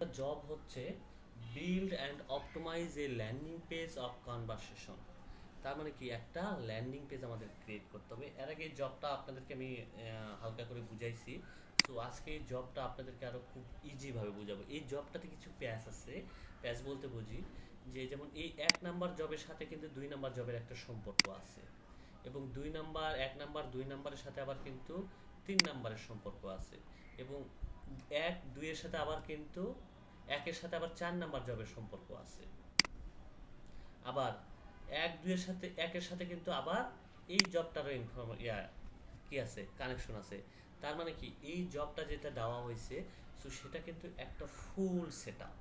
একটা জব হচ্ছে build and optimise a landing page of conversation. তার মানে কি, একটা ল্যান্ডিং পেজ আমাদের ক্রিয়েট করতে হবে। এর আগে এই জবটা আপনাদেরকে আমি হালকা করে বুঝাইছি। তো আজকে এই জবটা আপনাদেরকে আরও খুব ইজিভাবে বুঝাবো। এই জবটাতে কিছু প্যাচ আছে। প্যাচ বলতে বুঝি যে যেমন এই 1 নাম্বার জবের সাথে কিন্তু 2 নাম্বার জবের একটা সম্পর্ক আছে, এবং 2 নাম্বার 1 নাম্বার 2 নাম্বারের সাথে আবার কিন্তু 3 নাম্বারের সম্পর্ক আছে, এবং 1 2-এর সাথে আবার কিন্তু 1-এর সাথে আবার 4 নাম্বার জবের সম্পর্ক আছে। আবার 1 2-এর সাথে 1-এর সাথে কিন্তু আবার এই জবটারও কি আছে, কানেকশন আছে। তার মানে কি, এই জবটা যেটা দেওয়া হয়েছে, সো সেটা কিন্তু একটা ফুল সেট আপ।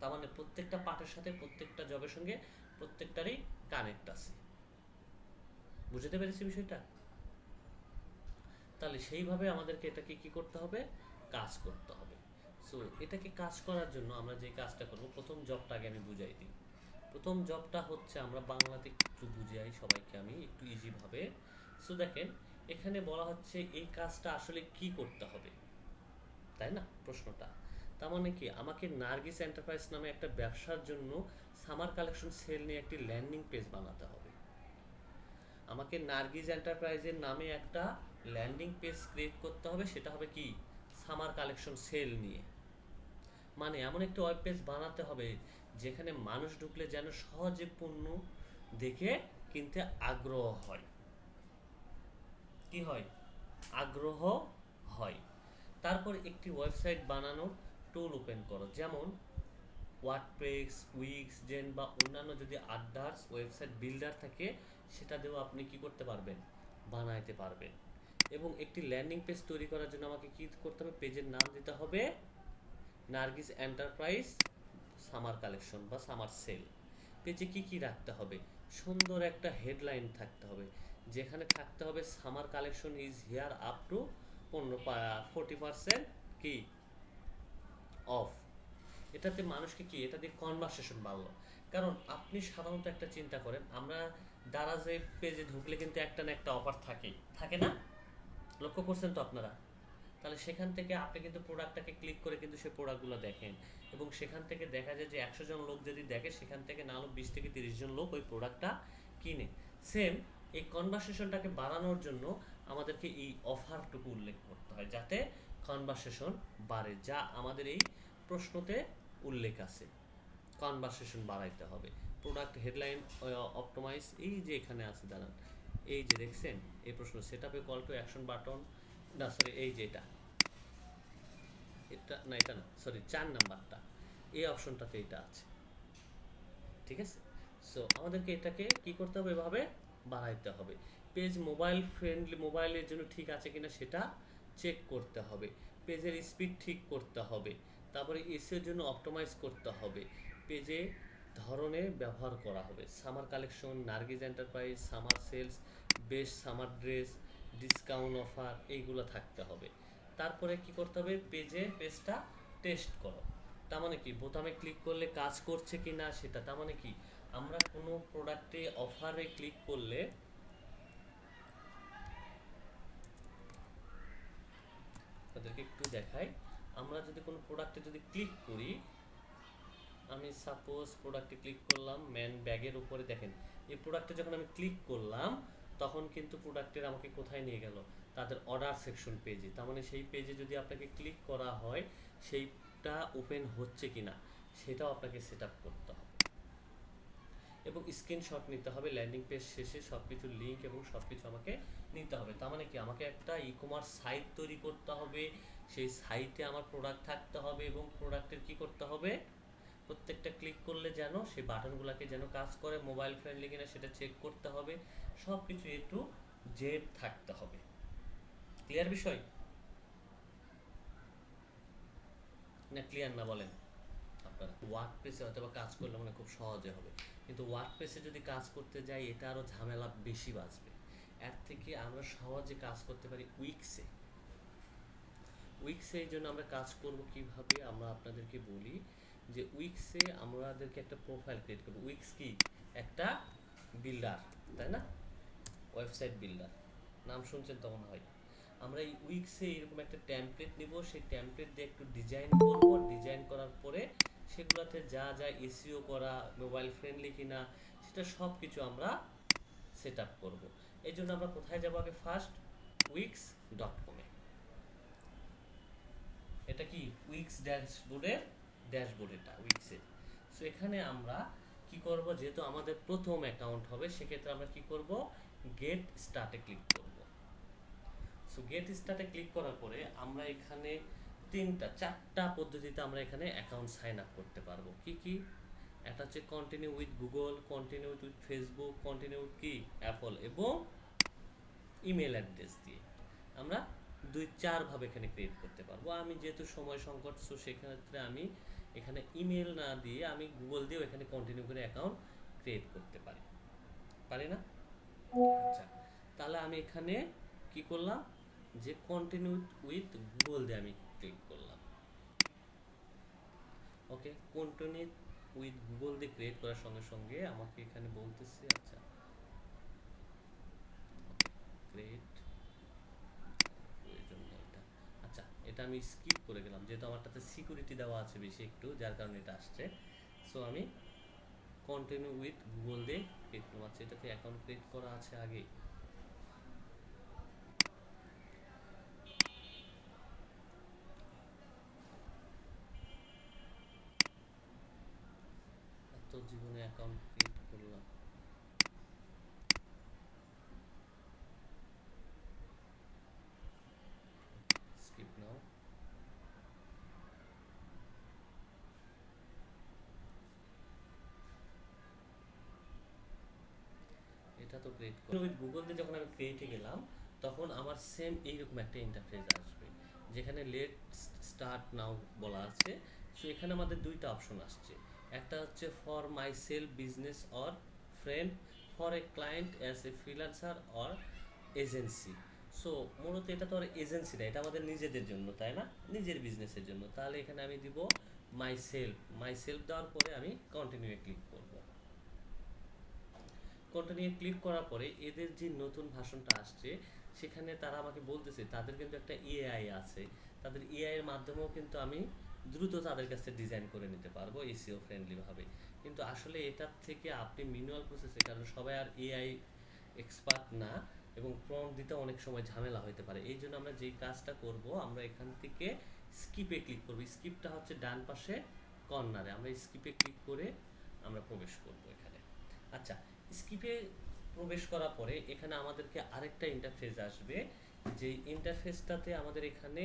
তার মানে প্রত্যেকটা পার্টের সাথে প্রত্যেকটা জবের সঙ্গে প্রত্যেকটারই কানেক্ট আছে। বুঝতে পেরেছি বিষয়টা? তাহলে সেইভাবে আমাদেরকে এটাকে কি করতে হবে, কাজ করতে হবে। সো এটাকে কাজ করার জন্য আমরা যে কাজটা করব, প্রথম জবটাকে আমি বুঝাই দিই। প্রথম জবটা হচ্ছে, আমরা বাংলাতে একটু বুঝাই সবাইকে আমি একটু ইজিভাবে। সো দেখেন, এখানে বলা হচ্ছে এই কাজটা আসলে কি করতে হবে, তাই না প্রশ্নটা? তার মানে কি, আমাকে নার্গিস এন্টারপ্রাইজ নামে একটা ব্যবসার জন্য সামার কালেকশন সেল নিয়ে একটি ল্যান্ডিং পেজ বানাতে হবে। আমাকে নার্গিস এন্টারপ্রাইজের নামে একটা ল্যান্ডিং পেজ ক্রিয়েট করতে হবে, সেটা হবে কি, সামার কালেকশন সেল নিয়ে। মানে এমন একটা ওয়েব পেজ বানাতে হবে যেখানে মানুষ ঢুকলে যেন সহজে পণ্য দেখে কিনতে আগ্রহ হয়। কি হয়? আগ্রহ হয়। তারপর একটি ওয়েবসাইট বানানোর টুল ওপেন করো, যেমন ওয়ার্ডপ্রেস, উইক্স, জেন বা অন্যান্য যদি আদার্স ওয়েবসাইট বিল্ডার থাকে, সেটা দিয়েও আপনি কি করতে পারবেন, বানাইতে পারবেন। এবং একটি ল্যান্ডিং পেজ তৈরি করার জন্য আমাকে কি করতে হবে, পেজের নাম দিতে হবে নার্গিস এন্টারপ্রাইজ সামার কালেকশন বা সামার সেল। পেজে কি কি রাখতে হবে, সুন্দর একটা হেডলাইন থাকতে হবে, যেখানে থাকতে হবে summer collection is here up to 40% কি অফ। এটাতে মানুষকে কি, এটা দিয়ে কনভারসেশন বাড়লো। কারণ আপনি সাধারণত একটা চিন্তা করেন, আমরা দারাজে পেজে ঢুকলে কিন্তু একটা না একটা অফার থাকেই, থাকে না? লক্ষ্য করছেন তো আপনারা? তাহলে সেখান থেকে আপনি কিন্তু প্রোডাক্টটাকে ক্লিক করে কিন্তু সেই প্রোডাক্টগুলো দেখেন, এবং সেখান থেকে দেখা যায় যে 100 জন লোক যদি দেখে, সেখান থেকে না হলেও 20 থেকে 30 জন লোক ওই প্রোডাক্টটা কিনে। সেম এই কনভারসেশনটাকে বাড়ানোর জন্য আমাদেরকে এই অফারটুকু উল্লেখ করতে হয়, যাতে কনভারসেশন বাড়ে, যা আমাদের এই প্রশ্নতে উল্লেখ আছে। কনভারসেশন বাড়াইতে হবে। প্রোডাক্ট হেডলাইন অপটিমাইজ, এই যে এখানে আছে দাঁড়ান, এই যে দেখছেন এই প্রশ্ন, সেট আপে কল টু অ্যাকশন বাটন, না সরি, এই যে এটা এটা না, এটা না, সরি, 4 নাম্বারটা, এই অপশনটাতে এটা আছে। ঠিক আছে? সো আমাদেরকে এটাকে কি করতে হবে, এভাবে বাড়াইতে হবে। পেজ মোবাইল ফ্রেন্ডলি, মোবাইলের জন্য ঠিক আছে কিনা সেটা চেক করতে হবে। পেজের স্পিড ঠিক করতে হবে। তারপরে এসের জন্য অপটিমাইজ করতে হবে। পেজে ধরনের ব্যবহার করা হবে, summer collection, Nargis Enterprise, summer sales, best summer dress, discount offer, এইগুলো থাকতে হবে। তারপরে কি করতে হবে, পেজটা টেস্ট করো। তার মানে কি, বোতামে ক্লিক করলে কাজ করছে কি না সেটা। তার মানে কি, আমরা কোনো প্রোডাক্টে অফারে ক্লিক করলে, তাদেরকে একটু দেখাই, আমরা যদি কোনো প্রোডাক্টে যদি ক্লিক করি, আমি সাপোজ প্রোডাক্টে ক্লিক করলাম, ম্যান ব্যাগের উপরে দেখেন, এই প্রোডাক্টে যখন আমি ক্লিক করলাম, তখন কিন্তু প্রোডাক্টের আমাকে কোথায় নিয়ে গেল, তাদের অর্ডার সেকশন পেজে। তার মানে সেই পেজে যদি আপনাকে ক্লিক করা হয়, সেইটা ওপেন হচ্ছে কিনা সেটাও আপনাকে সেট আপ করতে হবে, এবং স্ক্রিনশট নিতে হবে। ল্যান্ডিং পেজ শেষে সব কিছু লিঙ্ক এবং সব কিছু আমাকে নিতে হবে। তার মানে কি, আমাকে একটা ই কমার্স সাইট তৈরি করতে হবে, সেই সাইটে আমার প্রোডাক্ট থাকতে হবে, এবং প্রোডাক্টের কি করতে হবে, প্রত্যেকটা ক্লিক করলে যেন সেই বাটনগুলোকে যেন কাজ করে, মোবাইল ফ্রেন্ডলি কিনা সেটা চেক করতে হবে। সব কিছু এ টু জেড থাকতে হবে। ক্লিয়ার বিষয় না? ক্লিয়ার না বলেন আপনারা? ওয়ার্ডপ্রেসে হয়তো বা কাজ করলে মানে খুব সহজে হবে, কিন্তু ওয়ার্ডপ্রেসে যদি কাজ করতে যাই, এটা আরও ঝামেলা বেশি বাঁচবে। এর থেকে আমরা সহজে কাজ করতে পারি উইক্সে। উইক্সে এই জন্য আমরা কাজ করব কিভাবে, আমরা আপনাদেরকে বলি যে উইক্সে আমাদেরকে একটা প্রোফাইল ক্রিয়েট করবো। উইক্স কি, একটা বিল্ডার, তাই না? ওয়েবসাইট বিল্ডার, নাম শুনছেন তো মনে হয়। আমরা এই উইক্সে এরকম একটা টেমপ্লেট নিব, সেই টেমপ্লেট দিয়ে একটু ডিজাইন করব, ডিজাইন করার পরে সেগুলোতে যা যা এসইও করা, মোবাইল ফ্রেন্ডলি কিনা, সেটা সব কিছু আমরা সেট আপ করবো। এই জন্য আমরা কোথায় যাবো আগে? ফার্স্ট wix.com-এ। এটা কি উইক্স ড্যাশবোর্ড এটা উইক্সের। সো এখানে আমরা কি করব, যেহেতু আমাদের প্রথম অ্যাকাউন্ট হবে সেক্ষেত্রে আমরা কি করব, গেট স্টার্টে ক্লিক করব। সো গেট স্টার্টে ক্লিক করার পরে আমরা এখানে চারটা পদ্ধতিতে আমরা এখানে অ্যাকাউন্ট সাইন আপ করতে পারবো। কি কি? একটা হচ্ছে continue with Google, continue with Facebook, continue with কি অ্যাপল, এবং ইমেল অ্যাড্রেস দিয়ে আমরা 2-4 ভাবে এখানে ক্রিয়েট করতে পারবো। আমি যেহেতু সময় সংকট, সো সেক্ষেত্রে আমি এখানে ইমেল না দিয়ে আমি গুগল দিয়েও এখানে কন্টিনিউ করে অ্যাকাউন্ট ক্রিয়েট করতে পারি না? আচ্ছা, তাহলে আমি এখানে কি করলাম, যে কন্টিনিউ উইথ গুগল দিয়ে আমি ক্লিক করলাম। ওকে, কন্টিনিউ উইথ গুগল দিয়ে ক্রিয়েট করার সঙ্গে সঙ্গে আমাকে এখানে বলতেছে, আচ্ছা ক্রিয়েট, আচ্ছা এটা আমি স্কিপ করে গেলাম যেহেতু আমারটাতে সিকিউরিটি দেওয়া আছে বেশি একটু, যার কারণে এটা আসছে। সো আমি কন্টিনিউ উইথ গুগল দিয়ে ক্রিয়েট করলাম। আচ্ছা, এটাতে অ্যাকাউন্ট ক্রিয়েট করা আছে আগে। এত জীবনে অ্যাকাউন্ট ক্রিয়েট করলাম, স্কিপ নাও। এটা তো ক্রিয়েট করে উইথ গুগল দিয়ে যখন আমি ক্রিয়েটে গেলাম তখন আমার সেম এইরকম একটা ইন্টারফেস আসবে, যেখানে লেট স্টার্ট নাও বলা আছে। সো এখানে আমাদের দুইটা অপশন আসছে, একটা হচ্ছে for my self business or friend, for a client as a freelancer or agency. So মূলত এটা তো আর এজেন্সি না, এটা আমাদের নিজেদের জন্য, তাই না? নিজের বিজনেসের জন্য। তাহলে এখানে আমি দিব মাই সেলফ দেওয়ার পরে আমি কন্টিনিউ ক্লিক করব। কন্টিনিউ ক্লিক করার পরে এদের যে নতুন ভাষণটা আসছে সেখানে তারা আমাকে বলতেছে তাদের কিন্তু একটা এআই আছে, তাদের এআই এর মাধ্যমেও কিন্তু আমি দ্রুত তাদের কাছে ডিজাইন করে নিতে পারবো এসইও ফ্রেন্ডলি ভাবে। কিন্তু আসলে এটার থেকে আপনি ম্যানুয়াল প্রসেসে, কারণ সবাই আর এআই এক্সপার্ট না এবং প্রম্পট দিতে অনেক সময় ঝামেলা হতে পারে। এই জন্য আমরা যেই কাজটা করব, আমরা এখান থেকে স্কিপে ক্লিক করব। স্কিপটা হচ্ছে ডান পাশে কর্নারে, আমরা স্কিপে ক্লিক করে আমরা প্রবেশ করব এখানে। আচ্ছা, স্কিপে প্রবেশ করার পরে এখানে আমাদেরকে আরেকটা ইন্টারফেস আসবে, যে ইন্টারফেসটাতে আমাদের এখানে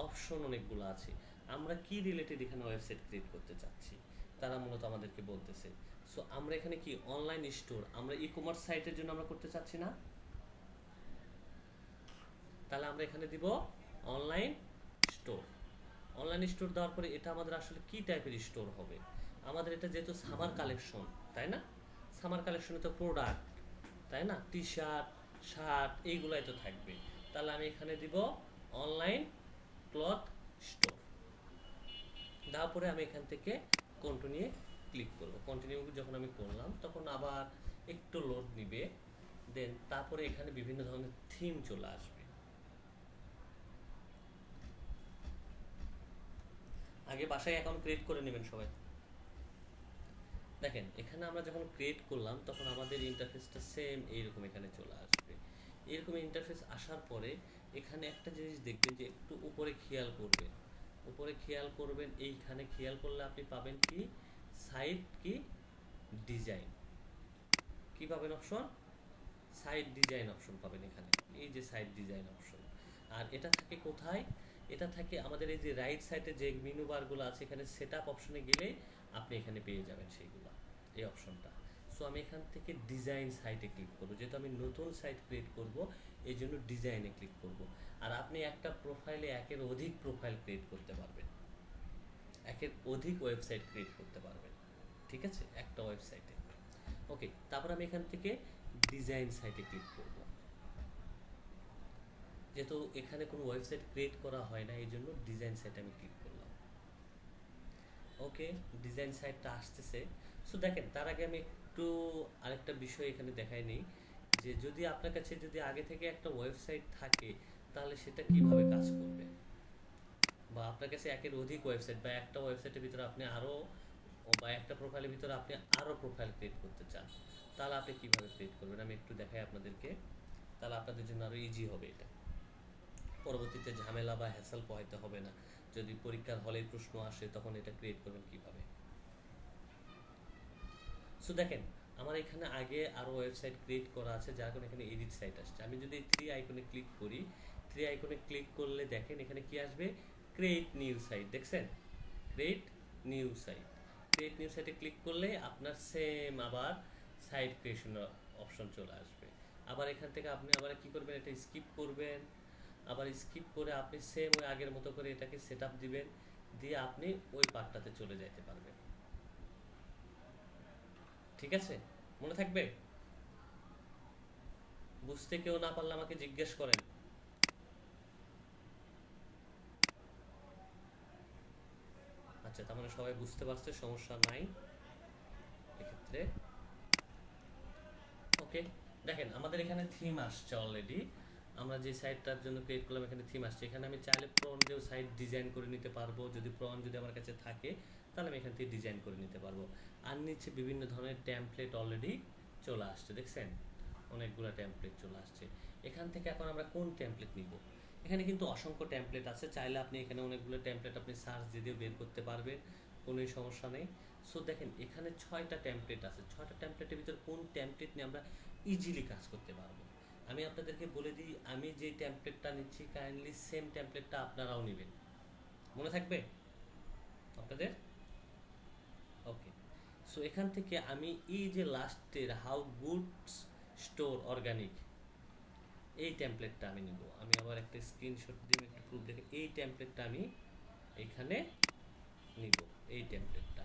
অপশন অনেকগুলো আছে। আমরা কি রিলেটেড এখানে ওয়েবসাইট ক্রিয়েট করতে চাচ্ছি তারা মূলত আমাদেরকে বলতেছে। সো আমরা এখানে কি অনলাইন স্টোর, আমরা ই কমার্স সাইটের জন্য আমরা করতে চাচ্ছি না, তাহলে আমরা এখানে দিব অনলাইন স্টোর। অনলাইন স্টোর দেওয়ার পরে এটা আমাদের আসলে কি টাইপের স্টোর হবে, আমাদের এটা যেহেতু সামার কালেকশন, তাই না? সামার কালেকশনে তো প্রোডাক্ট, তাই না? টি শার্ট, শার্ট এইগুলাই তো থাকবে। তাহলে আমি এখানে দিব অনলাইন ক্লথ স্টোর। দেওয়ার পরে আমি এখান থেকে কন্টিনিউ ক্লিক করব। কন্টিনিউ যখন আমি করলাম তখন আবার একটু লোড নিবে, দেন তারপরে এখানে বিভিন্ন ধরনের থিম চলে আসবে। আগে বাসায় অ্যাকাউন্ট ক্রিয়েট করে নেবেন সবাই। দেখেন এখানে আমরা যখন ক্রিয়েট করলাম তখন আমাদের ইন্টারফেসটা সেম এইরকম এখানে চলে আসবে। এরকম ইন্টারফেস আসার পরে এখানে একটা জিনিস দেখবেন, যে একটু উপরে খেয়াল করবেন, এইখানে খেয়াল করলে আপনি পাবেন কি সাইট কি ডিজাইন, কি পাবেন অপশন? সাইট ডিজাইন অপশন পাবেন এখানে, এই যে সাইট ডিজাইন অপশন। আর এটা থাকে কোথায়? এটা থাকে আমাদের এই যে রাইট সাইডে যে মেনু বারগুলো আছে, এখানে সেট আপ অপশনে গেলেই আপনি এখানে পেয়ে যাবেন সেইগুলো, এই অপশনটা। সো আমি এখান থেকে ডিজাইন সাইটে ক্লিক করব, যেহেতু আমি নতুন সাইট ক্রিয়েট করব এই জন্য ডিজাইনে ক্লিক করব। আর আপনি একটা প্রোফাইলে একের অধিক প্রোফাইল ক্রিয়েট করতে পারবেন, একের অধিক ওয়েবসাইট ক্রিয়েট করতে পারবেন, ঠিক আছে, একটা ওয়েবসাইটে। ওকে, তারপর আমি এখান থেকে ডিজাইন সাইটে ক্লিক করব। যেহেতু এখানে কোনো ওয়েবসাইট ক্রিয়েট করা হয় না এই জন্য ডিজাইন সাইটে আমি ক্লিক করলাম। ওকে, ডিজাইন সাইটটা আসতেছে। সো দেখেন তার আগে আমি একটু আরেকটা বিষয় এখানে দেখাই নিই, যে যদি আপনার কাছে যদি আগে থেকে একটা ওয়েবসাইট থাকে তাহলে সেটা কিভাবে কাজ করবে? বা আপনার কাছে একের অধিক ওয়েবসাইট বা একটা ওয়েবসাইটের ভিতরে আপনি আরও, বা একটা প্রোফাইলের ভিতরে আপনি আরও প্রোফাইল ক্রিয়েট করতে চান, তাহলে আপনি কিভাবে ক্রিয়েট করবেন আমি একটু দেখাই আপনাদেরকে। তাহলে আপনাদের জন্য আরও ইজি হবে এটা, পরবর্তীতে ঝামেলা বা হ্যাসেল পোহাইতে হবে না। যদি পরীক্ষার হলে প্রশ্ন আসে তখন এটা ক্রিয়েট করবেন কিভাবে। সো দেখেন, আমার এখানে আগে আরও ওয়েবসাইট ক্রিয়েট করা আছে, যার কারণে এখানে এডিট সাইট আসছে। আমি যদি থ্রি আইকনে ক্লিক করি, থ্রি আইকনে ক্লিক করলে দেখেন এখানে কি আসবে, ক্রিয়েট নিউ সাইট। দেখছেন, create new site. Create new সাইটে ক্লিক করলে আপনার সেম আবার সাইট ক্রিয়েশনের অপশন চলে আসবে। আবার এখান থেকে আপনি আবার কি করবেন, এটা স্কিপ করবেন, আবার স্কিপ করে আপনি সেম ওই আগের মতো করে এটাকে সেট আপ দিবেন, দিয়ে আপনি ওই পার্টটাতে চলে যেতে পারবেন। ঠিক আছে, মনে থাকবে? বুঝতে কেউ না পারলে আমাকে জিজ্ঞেস করেন। আচ্ছা, তার মানে সবাই বুঝতে পারছে, সমস্যা নাই এক্ষেত্রে। ওকে, দেখেন আমাদের এখানে থিম আসছে অলরেডি। আমরা যে সাইটটার জন্য ক্রিয়েট করলাম এখানে থিম আসছে। এখানে আমি চাইলে প্রন দিয়েও সাইট ডিজাইন করে নিতে পারবো। যদি প্রন যদি আমার কাছে থাকে তাহলে আমি এখান থেকে ডিজাইন করে নিতে পারবো। আর নিচে বিভিন্ন ধরনের টেমপ্লেট অলরেডি চলে আসছে, দেখছেন অনেকগুলো টেমপ্লেট চলে আসছে। এখান থেকে এখন আমরা কোন টেমপ্লেট নিব? এখানে কিন্তু অসংখ্য টেমপ্লেট আছে, চাইলে আপনি এখানে অনেকগুলো টেমপ্লেট আপনি সার্চ দিয়ে বের করতে পারবেন, কোনো সমস্যা নেই। সো দেখেন এখানে 6টা টেমপ্লেট আছে। 6টা টেমপ্লেটের ভিতর কোন টেমপ্লেট নিয়ে আমরা ইজিলি কাজ করতে পারবো? আমি আপনাদেরকে বলে দিই, আমি যে টেমপ্লেটটা নিচ্ছি কাইন্ডলি সেম টেমপ্লেটটা আপনারাও নেবেন, মনে থাকবে আপনাদের? ওকে, সো এখান থেকে আমি এই যে লাস্টের হাউ গুডস স্টোর অর্গানিক, এই টেমপ্লেটটা আমি নিব। আমি আবার একটা স্ক্রিনশট দিয়ে একটু প্রুফ দেখে এই টেমপ্লেটটা আমি এখানে নিব। এই টেমপ্লেটটা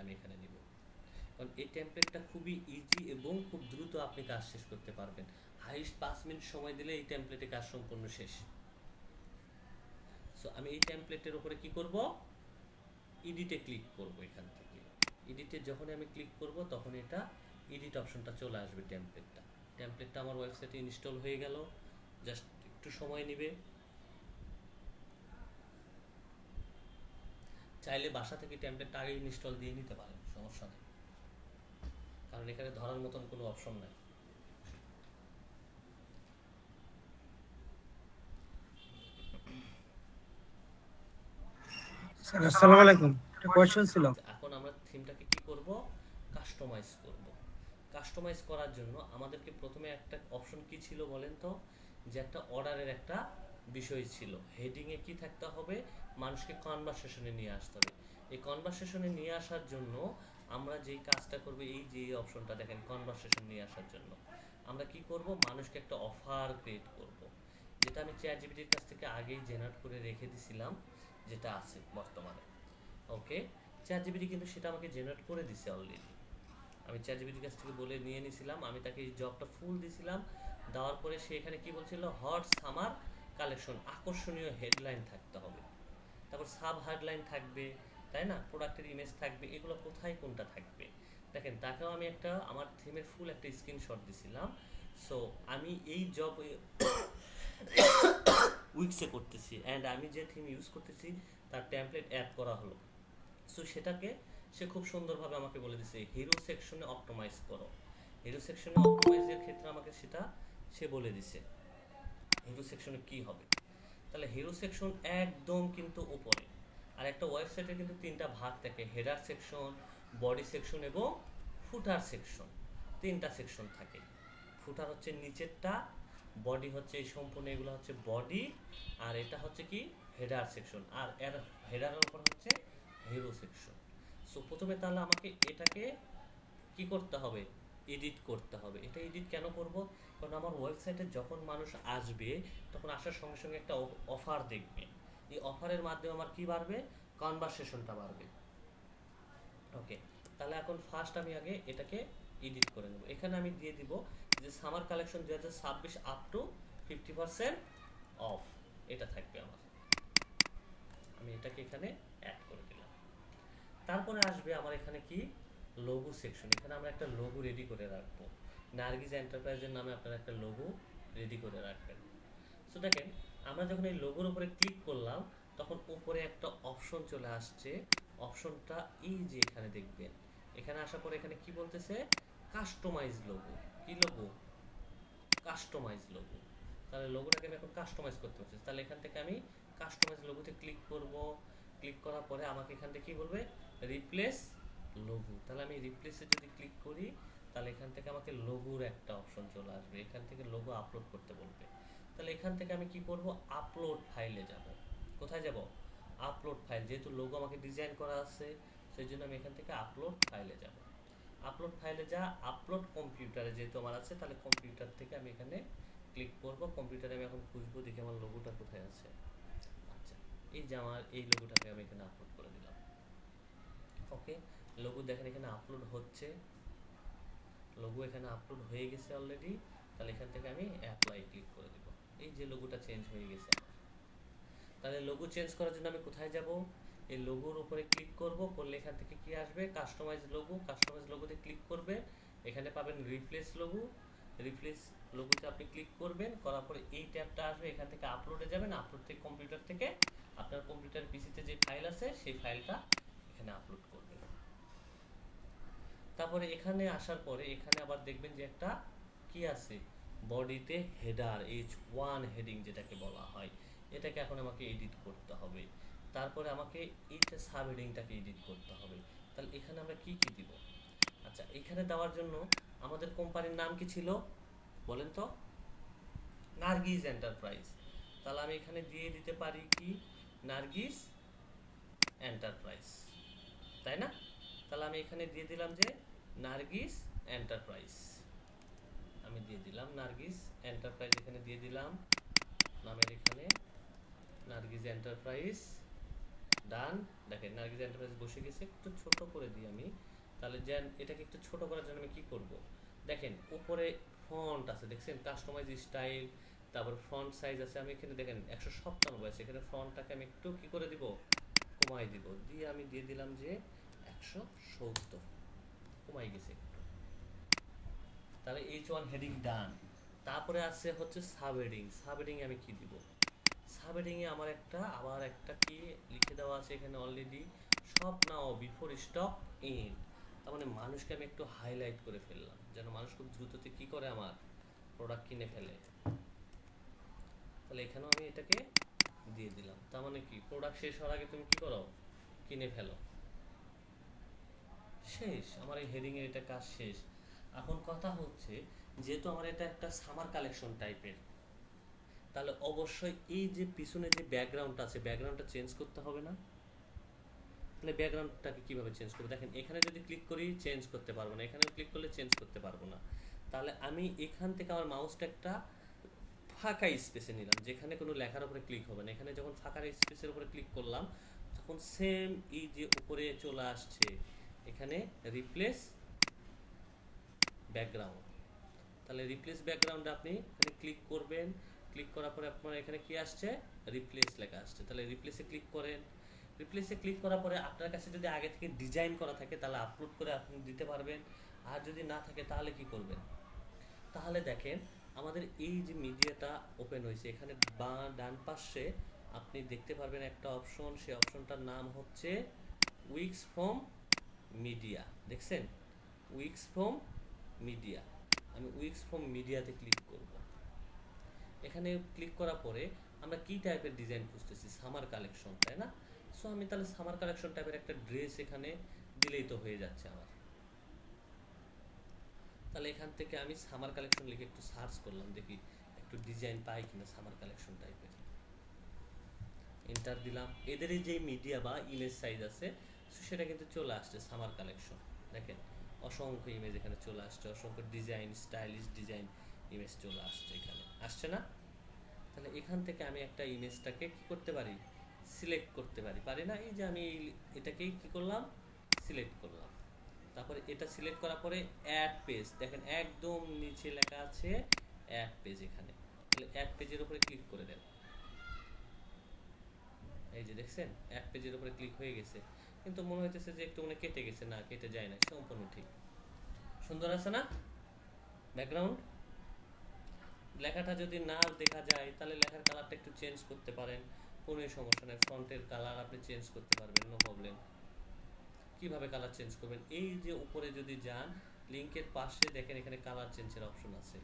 আমি এখানে নিব, কারণ এই টেমপ্লেটটা খুবই ইজি এবং খুব দ্রুত আপনি কাজ শেষ করতে পারবেন। হাইস্ট 5 মিনিট সময় দিলে এই টেমপ্লেটে কাজ সম্পূর্ণ শেষ। সো আমি এই টেমপ্লেটের উপরে কি করব, এডিটে ক্লিক করব। এখান থেকে এডিটে যখন আমি ক্লিক করব তখন এটা এডিট অপশনটা চলে আসবে। টেমপ্লেটটা আমার ওয়েবসাইটে ইনস্টল হয়ে গেল, জাস্ট একটু সময় নেবে। চাইলে বাসা থেকে টেমপ্লেটটা আগে ইনস্টল দিয়ে নিতে পারেন, সমস্যা নেই, কারণ এখানে ধরার মতন কোনো অপশন নাই। আসসালামু আলাইকুম, একটা কোয়েশ্চেন ছিল। এখন আমরা থিমটাকে কি করব, কাস্টমাইজ করব। কাস্টমাইজ করার জন্য আমাদেরকে প্রথমে একটা অপশন কি ছিল বলেন তো, যে একটা অর্ডারের একটা বিষয় ছিল। হেডিংয়ে কি থাকতে হবে, মানুষকে কনভারসেশনে নিয়ে আসতে হবে। এই কনভারসেশনে নিয়ে আসার জন্য আমরা যেই কাজটা করব, এই যে অপশনটা দেখেন কনভারসেশন নিয়ে আসার জন্য আমরা কি করব, মানুষকে একটা অফার ক্রিয়েট করব, যেটা আমি চ্যাট জিপিটির কাছ থেকে আগেই জেনারেট করে রেখে দিছিলাম, যেটা আছে বর্তমানে। ওকে, চ্যাট জিপিটি কিন্তু সেটা আমাকে জেনারেট করে দিছে অলরেডি। আমি চ্যাট জিপিটির কাছ থেকে বলে নিয়ে নিয়েছিলাম, আমি তাকে এই জবটা ফুল দিছিলাম। দেওয়ার পরে সে এখানে কি বলছিল, হট সামার কালেকশন, আকর্ষণীয় হেডলাইন থাকতে হবে, তারপর সাব হেডলাইন থাকবে, তাই না, প্রোডাক্টের ইমেজ থাকবে, এগুলো কোথায় কোনটা থাকবে। দেখেন তাকেও আমি একটা আমার থিমের ফুল একটা স্ক্রিনশট দিছিলাম। সো আমি এই জব উইক্সে করতেছি, অ্যান্ড আমি যে থিম ইউজ করতেছি তার টেমপ্লেট অ্যাড করা হলো। সো সেটাকে সে খুব সুন্দরভাবে আমাকে বলে দিছে, হিরো সেকশনে অপটিমাইজ করো। হিরো সেকশনে অপটিমাইজের ক্ষেত্রে আমাকে সেটা সে বলে দিছে হিরো সেকশনে কি হবে। তাহলে হিরো সেকশন একদম কিন্তু উপরে। আর একটা ওয়েবসাইটের কিন্তু 3টা ভাগ থাকে, হেডার সেকশন, বডি সেকশন এবং ফুটার সেকশন। 3টা সেকশন থাকে। ফুটার হচ্ছে নিচেরটা, বডি হচ্ছে এই সম্পূর্ণ এগুলো হচ্ছে বডি, আর এটা হচ্ছে কি হেডার সেকশন, আর এর হেডারের উপর হচ্ছে হিরো সেকশন। সো প্রথমে তাহলে আমাকে এটাকে কি করতে হবে, এডিট করতে হবে। এটা এডিট কেন করব, কারণ আমার ওয়েবসাইটে যখন মানুষ আসবে তখন আসার সঙ্গে সঙ্গে একটা অফার দেখবে। এই অফারের মাধ্যমে আমার কি বাড়বে, কনভারসেশনটা বাড়বে। ওকে, তাহলে এখন ফার্স্ট আমি আগে এটাকে এডিট করে নেব। এখানে আমি দিয়ে দিব যে summer collection 2026 up to 50% of, এটা থাকবে আমার। আমি এটাকে এখানে অ্যাড করে দিলাম। তারপরে আসবে আমার এখানে কি, লোগো সেকশন। এখানে আমরা একটা লোগো রেডি করে রাখবো। নার্গিস এন্টারপ্রাইজের নামে আপনারা একটা লোগো রেডি করে রাখবেন। সো দেখেন আমরা যখন এই লোগোর উপরে ক্লিক করলাম তখন উপরে একটা অপশন চলে আসছে। অপশনটা এই যে এখানে দেখবেন, এখানে আসার পরে এখানে কি বলতেছে, কাস্টমাইজ লোগো। কি লোগো? Customise logo. তাহলে লোগোটাকে আমি এখন কাস্টমাইজ করতে পারছি। তাহলে এখান থেকে আমি কাস্টমাইজ লোগোতে ক্লিক করব। ক্লিক করার পরে আমাকে এখান থেকে কি বলবে, রিপ্লেস লোগো। তাহলে আমি রিপ্লেসে যদি ক্লিক করি তাহলে এখান থেকে আমাকে লোগোর একটা অপশন চলে আসবে, এখান থেকে লোগো আপলোড করতে বলবে। তাহলে এখান থেকে আমি কি করব, আপলোড ফাইলে যাব। কোথায় যাব? Upload file. যেহেতু লোগো আমাকে ডিজাইন করা আছে সেই জন্য আমি এখান থেকে আপলোড ফাইলে যাব। আপলোড ফাইলে যা, আপলোড কম্পিউটারে যেহেতু আমার আছে তাহলে কম্পিউটার থেকে আমি এখানে ক্লিক করব। কম্পিউটারে আমি এখন খুঁজবো দেখি আমার লোগোটা কোথায় আছে। আচ্ছা, এই যে আমার এই লোগোটাকে আমি এখানে আপলোড করে দিলাম। ওকে, লোগো দেখেন এখানে আপলোড হচ্ছে। লোগো এখানে আপলোড হয়ে গেছে অলরেডি। তাহলে এখান থেকে আমি অ্যাপ্লাই ক্লিক করে দিব। এই যে লোগোটা চেঞ্জ হয়ে গেছে আমার। তাহলে লোগো চেঞ্জ করার জন্য আমি কোথায় যাব, এই লোগোর উপরে ক্লিক করব। করলে এখান থেকে কি আসবে, কাস্টমাইজ লোগো। কাস্টমাইজ লোগোতে ক্লিক করবে, এখানে পাবেন রিপ্লেস লোগো। রিপ্লেস লোগোতে আপনি ক্লিক করবেন, করার পরে এই ট্যাবটা আসবে, এখান থেকে আপলোডে যাবেন। আপলোড থেকে কম্পিউটার থেকে আপনার কম্পিউটার পিসিতে যে ফাইল আছে সেই ফাইলটা এখানে আপলোড করবেন। তারপরে এখানে আসার পরে এখানে আবার দেখবেন যে একটা কি আছে, বডিতে হেডার, H1 হেডিং যেটাকে বলা হয়, এটাকে এখন আমাকে এডিট করতে হবে। তারপরে আমাকে এইটা সাব হেডিংটাকে এডিট করতে হবে। তাহলে এখানে আমরা কি কি দিব? আচ্ছা, এখানে দেওয়ার জন্য আমাদের কোম্পানির নাম কি ছিল বলেন তো? নার্গিস এন্টারপ্রাইজ। তাহলে আমি এখানে দিয়ে দিতে পারি কি, নার্গিস এন্টারপ্রাইজ, তাই না? তাহলে আমি এখানে দিয়ে দিলাম যে নার্গিস এন্টারপ্রাইজ। আমি দিয়ে দিলাম নার্গিস এন্টারপ্রাইজ, এখানে দিয়ে দিলাম নামের এখানে নার্গিস এন্টারপ্রাইজ। ডান। দেখেন নার্গিস এন্টারপ্রাইজ বসে গেছে। একটু ছোট করে দিই আমি। তাহলে যেন এটাকে একটু ছোট করার জন্য আমি কি করব, দেখেন উপরে ফন্ট আছে দেখছেন, কাস্টমাইজ স্টাইল, তারপর ফন্ট সাইজ আছে। আমি এখানে দেখেন 197 আছে, এখানে ফন্টটাকে আমি একটু কি করে দিব, কমাই দিব। দিয়ে আমি দিয়ে দিলাম যে 170, কমাই গেছে একটু। তাহলে H1 হেডিং ডান। তারপরে আছে হচ্ছে সাব হেডিং। সাব হেডিং আমি কি দিব, সাব হেডিং এ আমার আবার একটা কি লিখে দেওয়া আছে এখানে অলরেডি, সব নাও বিফোর স্টক ইন। তার মানে মানুষকে আমি একটু হাইলাইট করে ফেললাম যেন মানুষ খুব দ্রুততে কি করে, আমার প্রোডাক্ট কিনে ফেলে। তাহলে এখানেও আমি এটাকে দিয়ে দিলাম। তার মানে কি, প্রোডাক্ট শেষ হওয়ার আগে তুমি কি করো, কিনে ফেলো। শেষ, আমার এই হেডিং এর এটা কাজ শেষ। এখন কথা হচ্ছে, যেহেতু আমার এটা একটা সামার কালেকশন টাইপের, তাহলে অবশ্যই এই যে পিছনে যে ব্যাকগ্রাউন্ডটা আছে ব্যাকগ্রাউন্ডটা চেঞ্জ করতে হবে না? তাহলে ব্যাকগ্রাউন্ডটাকে কিভাবে চেঞ্জ করবো, দেখেন এখানে যদি ক্লিক করি চেঞ্জ করতে পারবো না, এখানে ক্লিক করলে চেঞ্জ করতে পারবো না। তাহলে আমি এখান থেকে আমার মাউসটা একটা ফাঁকা স্পেসে নিলাম, যেখানে কোনো লেখার উপরে ক্লিক হবে না। এখানে যখন ফাঁকা স্পেসের উপরে ক্লিক করলাম তখন সেম এই যে উপরে চলে আসছে এখানে রিপ্লেস ব্যাকগ্রাউন্ড। তাহলে রিপ্লেস ব্যাকগ্রাউন্ডে আপনি এখানে ক্লিক করবেন। ক্লিক করার পরে আপনার এখানে কি আসছে, রিপ্লেস লেখা আসছে। তাহলে রিপ্লেসে ক্লিক করেন। রিপ্লেসে ক্লিক করার পরে আপনার কাছে যদি আগে থেকে ডিজাইন করা থাকে তাহলে আপলোড করে আপনি দিতে পারবেন। আর যদি না থাকে তাহলে কি করবেন, তাহলে দেখেন আমাদের এই যে মিডিয়াটা ওপেন হয়েছে, এখানে ডান পাশে আপনি দেখতে পারবেন একটা অপশন, সেই অপশনটার নাম হচ্ছে উইক্স ফ্রম মিডিয়া। দেখছেন, উইক্স ফ্রম মিডিয়া। আমি উইক্স ফ্রম মিডিয়াতে ক্লিক করব। এখানে ক্লিক করার পরে আমরা কি টাইপের ডিজাইন খুঁজতেছি, সামার কালেকশন, তাই না? সো আমি তাহলে সামার কালেকশন টাইপের একটা ড্রেস এখানে দিলেই তো হয়ে যাচ্ছে আমার। তাহলে এখান থেকে আমি সামার কালেকশন লিখে একটু সার্চ করলাম, দেখি একটু ডিজাইন পাই কিনা সামার কালেকশন টাইপের। এন্টার দিলাম। এদেরই যে মিডিয়া বা ইমেজ সাইজ আছে সেটা কিন্তু চলে আসছে সামার কালেকশন। দেখেন অসংখ্য ইমেজ এখানে চলে আসছে, অসংখ্য ডিজাইন, স্টাইলিশ ডিজাইন ইমেজ চলে আসছে এখানে, আসছে না? তাহলে এখান থেকে আমি একটা ইমেজটাকে কি করতে পারি, সিলেক্ট করতে পারি, পারি না? এই যে আমি এটাকেই কি করলাম, সিলেক্ট করলাম। তারপরে এটা সিলেক্ট করার পরে অ্যাড পেজ, দেখেন একদম নিচে লেখা আছে অ্যাড পেজ এখানে। তাহলে অ্যাড পেজের উপরে ক্লিক করে দেন। এই যে দেখছেন অ্যাড পেজের উপরে ক্লিক হয়ে গেছে, কিন্তু মনে হইতেছে যে একটু মনে কেটে গেছে। না, কেটে যায় না, সম্পূর্ণ ঠিক। সুন্দর আছে না ব্যাকগ্রাউন্ড? লেখাটা যদি না দেখা যায় তাহলে লেখার কালারটা একটু চেঞ্জ করতে পারেন, কোনো সমস্যা নেই। ফন্টের কালার আপনি চেঞ্জ করতে পারবেন, নো প্রবলেম। কিভাবে কালার চেঞ্জ করবেন, এই যে উপরে যদি যান লিংকের পাশে দেখেন এখানে কালার চেঞ্জের অপশন আছে,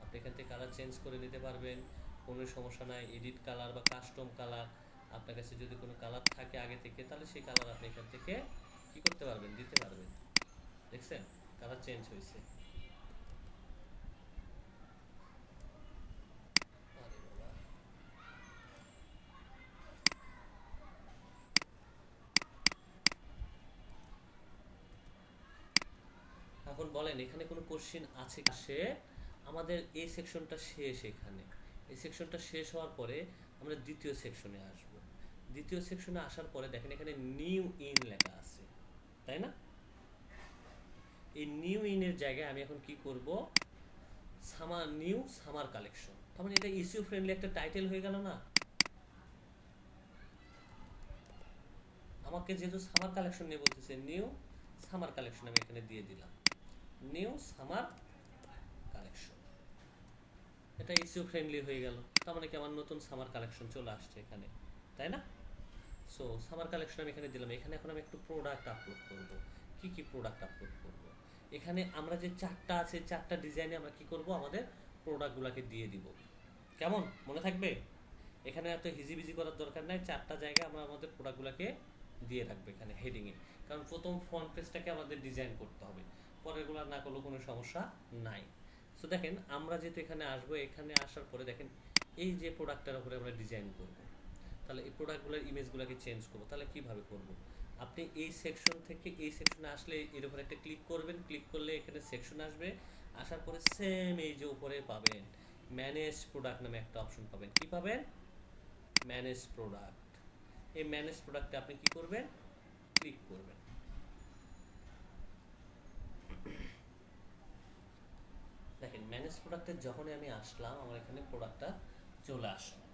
আপনি এখান থেকে কালার চেঞ্জ করে নিতে পারবেন, কোনো সমস্যা নাই। এডিট কালার বা কাস্টম কালার, আপনার কাছে যদি কোনো কালার থাকে আগে থেকে তাহলে সেই কালার আপনি এখান থেকে কি করতে পারবেন, দিতে পারবেন। দেখছেন কালার চেঞ্জ হয়েছে। আরে বাবা, এখন বলেন এখানে কোনো কোশ্চেন আছে কি? আমাদের এই সেকশনটা শেষ। এখানে এই সেকশনটা শেষ হওয়ার পরে আমরা দ্বিতীয় সেকশনে আসব। দ্বিতীয় সেকশনে আসার পরে দেখেন এখানে নিউ ইন লেখা আছে, তাই না? এই নিউ ইনের জায়গায় আমি এখন কি করব, সামার নিউ সামার কালেকশন। তার মানে এটা ইস্যু ফ্রেন্ডলি একটা টাইটেল হয়ে গেল না? আমাকে যেহেতু সামার কালেকশন নিয়ে বলতেছে, নিউ সামার কালেকশন আমি এখানে দিয়ে দিলাম, নিউ সামার কালেকশন। এটা ইস্যু ফ্রেন্ডলি হয়ে গেল, তার মানে কি আমার নতুন সামার কালেকশন চলে আসছে এখানে, তাই না? সো সামার কালেকশন আমি এখানে দিলাম। এখানে এখন আমি একটু প্রোডাক্ট আপলোড করব। কি কি প্রোডাক্ট আপলোড করব, এখানে আমরা যে চারটা আছে চারটা ডিজাইনে আমরা কি করব, আমাদের প্রোডাক্টগুলোকে দিয়ে দিব। কেমন মনে থাকবে? এখানে এত হিজিবিজি করার দরকার নাই, চারটা জায়গায় আমরা আমাদের প্রোডাক্টগুলোকে দিয়ে রাখবো এখানে হেডিংয়ে। কারণ প্রথম ফ্রন্ট পেজটাকে আমাদের ডিজাইন করতে হবে, পরেরগুলো না করলেও কোনো সমস্যা নাই। সো দেখেন আমরা যেহেতু এখানে আসবো, এখানে আসার পরে দেখেন এই যে প্রোডাক্টটার উপরে আমরা ডিজাইন করব, তাহলে এই প্রোডাক্টগুলোর ইমেজগুলোকে চেঞ্জ করবো। তাহলে কিভাবে করব, আপনি এই সেকশন থেকে এই সেকশনে আসলে এর উপর একটা ক্লিক করবেন, ক্লিক করলে এখানে সেকশন আসবে। আসার পরে সেম এই যে উপরে পাবেন ম্যানেজ প্রোডাক্ট নামে একটা অপশন পাবেন। কি পাবেন? Manage product. এই ম্যানেজ প্রোডাক্টে আপনি কি করবেন, ক্লিক করবেন। দেখেন ম্যানেজ প্রোডাক্টের যখনই আমি আসলাম আমার এখানে প্রোডাক্টটা চলে আসলো।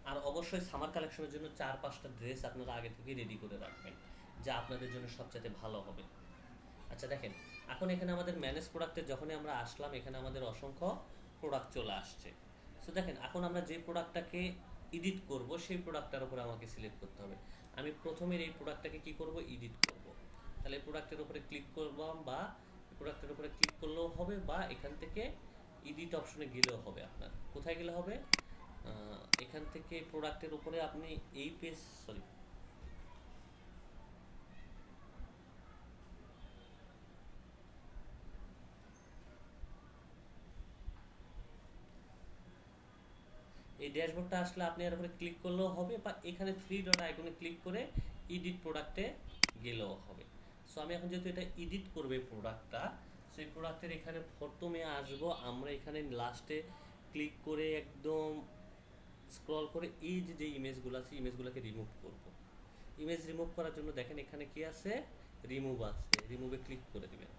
আর অবশ্যই সামার কালেকশনের জন্য 4-5টা ড্রেস আপনারা আগে থেকে রেডি করে রাখবেন, যা আপনাদের জন্য সবচেয়ে ভালো হবে। আচ্ছা দেখেন এখন এখানে আমাদের ম্যানেজ প্রোডাক্টে যখনই আমরা আসলাম এখানে আমাদের অসংখ্য প্রোডাক্ট চলে আসছে। সো দেখেন এখন আমরা যে প্রোডাক্টটাকে এডিট করব সেই প্রোডাক্টটার উপরে আমাকে সিলেক্ট করতে হবে। আমি প্রথমের এই প্রোডাক্টটাকে কি করব, এডিট করব। তাহলে এই প্রোডাক্টের উপরে ক্লিক করলাম, বা প্রোডাক্টের উপরে ক্লিক করলেও হবে, বা এখান থেকে এডিট অপশনে গেলেও হবে। আপনার কোথায় গেলে হবে, এখান থেকে প্রোডাক্টের উপরে আপনি এই পেজ, সরি, এই ড্যাশবোর্ডটা আসলে আপনি এর উপরে ক্লিক করলেও হবে, বা এখানে থ্রি ডট আইকনে ক্লিক করে এডিট প্রোডাক্টে গেলেও হবে। সো আমি এখন যেহেতু এটা এডিট করবে প্রোডাক্টটা, সেই প্রোডাক্টের এখানে প্রথমে আসবো আমরা, এখানে লাস্টে ক্লিক করে একদম স্ক্রল করে এই যে যে ইমেজগুলো আছে ইমেজগুলোকে রিমুভ করব। ইমেজ রিমুভ করার জন্য দেখেন এখানে কি আছে, রিমুভ আছে, রিমুভে ক্লিক করে দিবেন।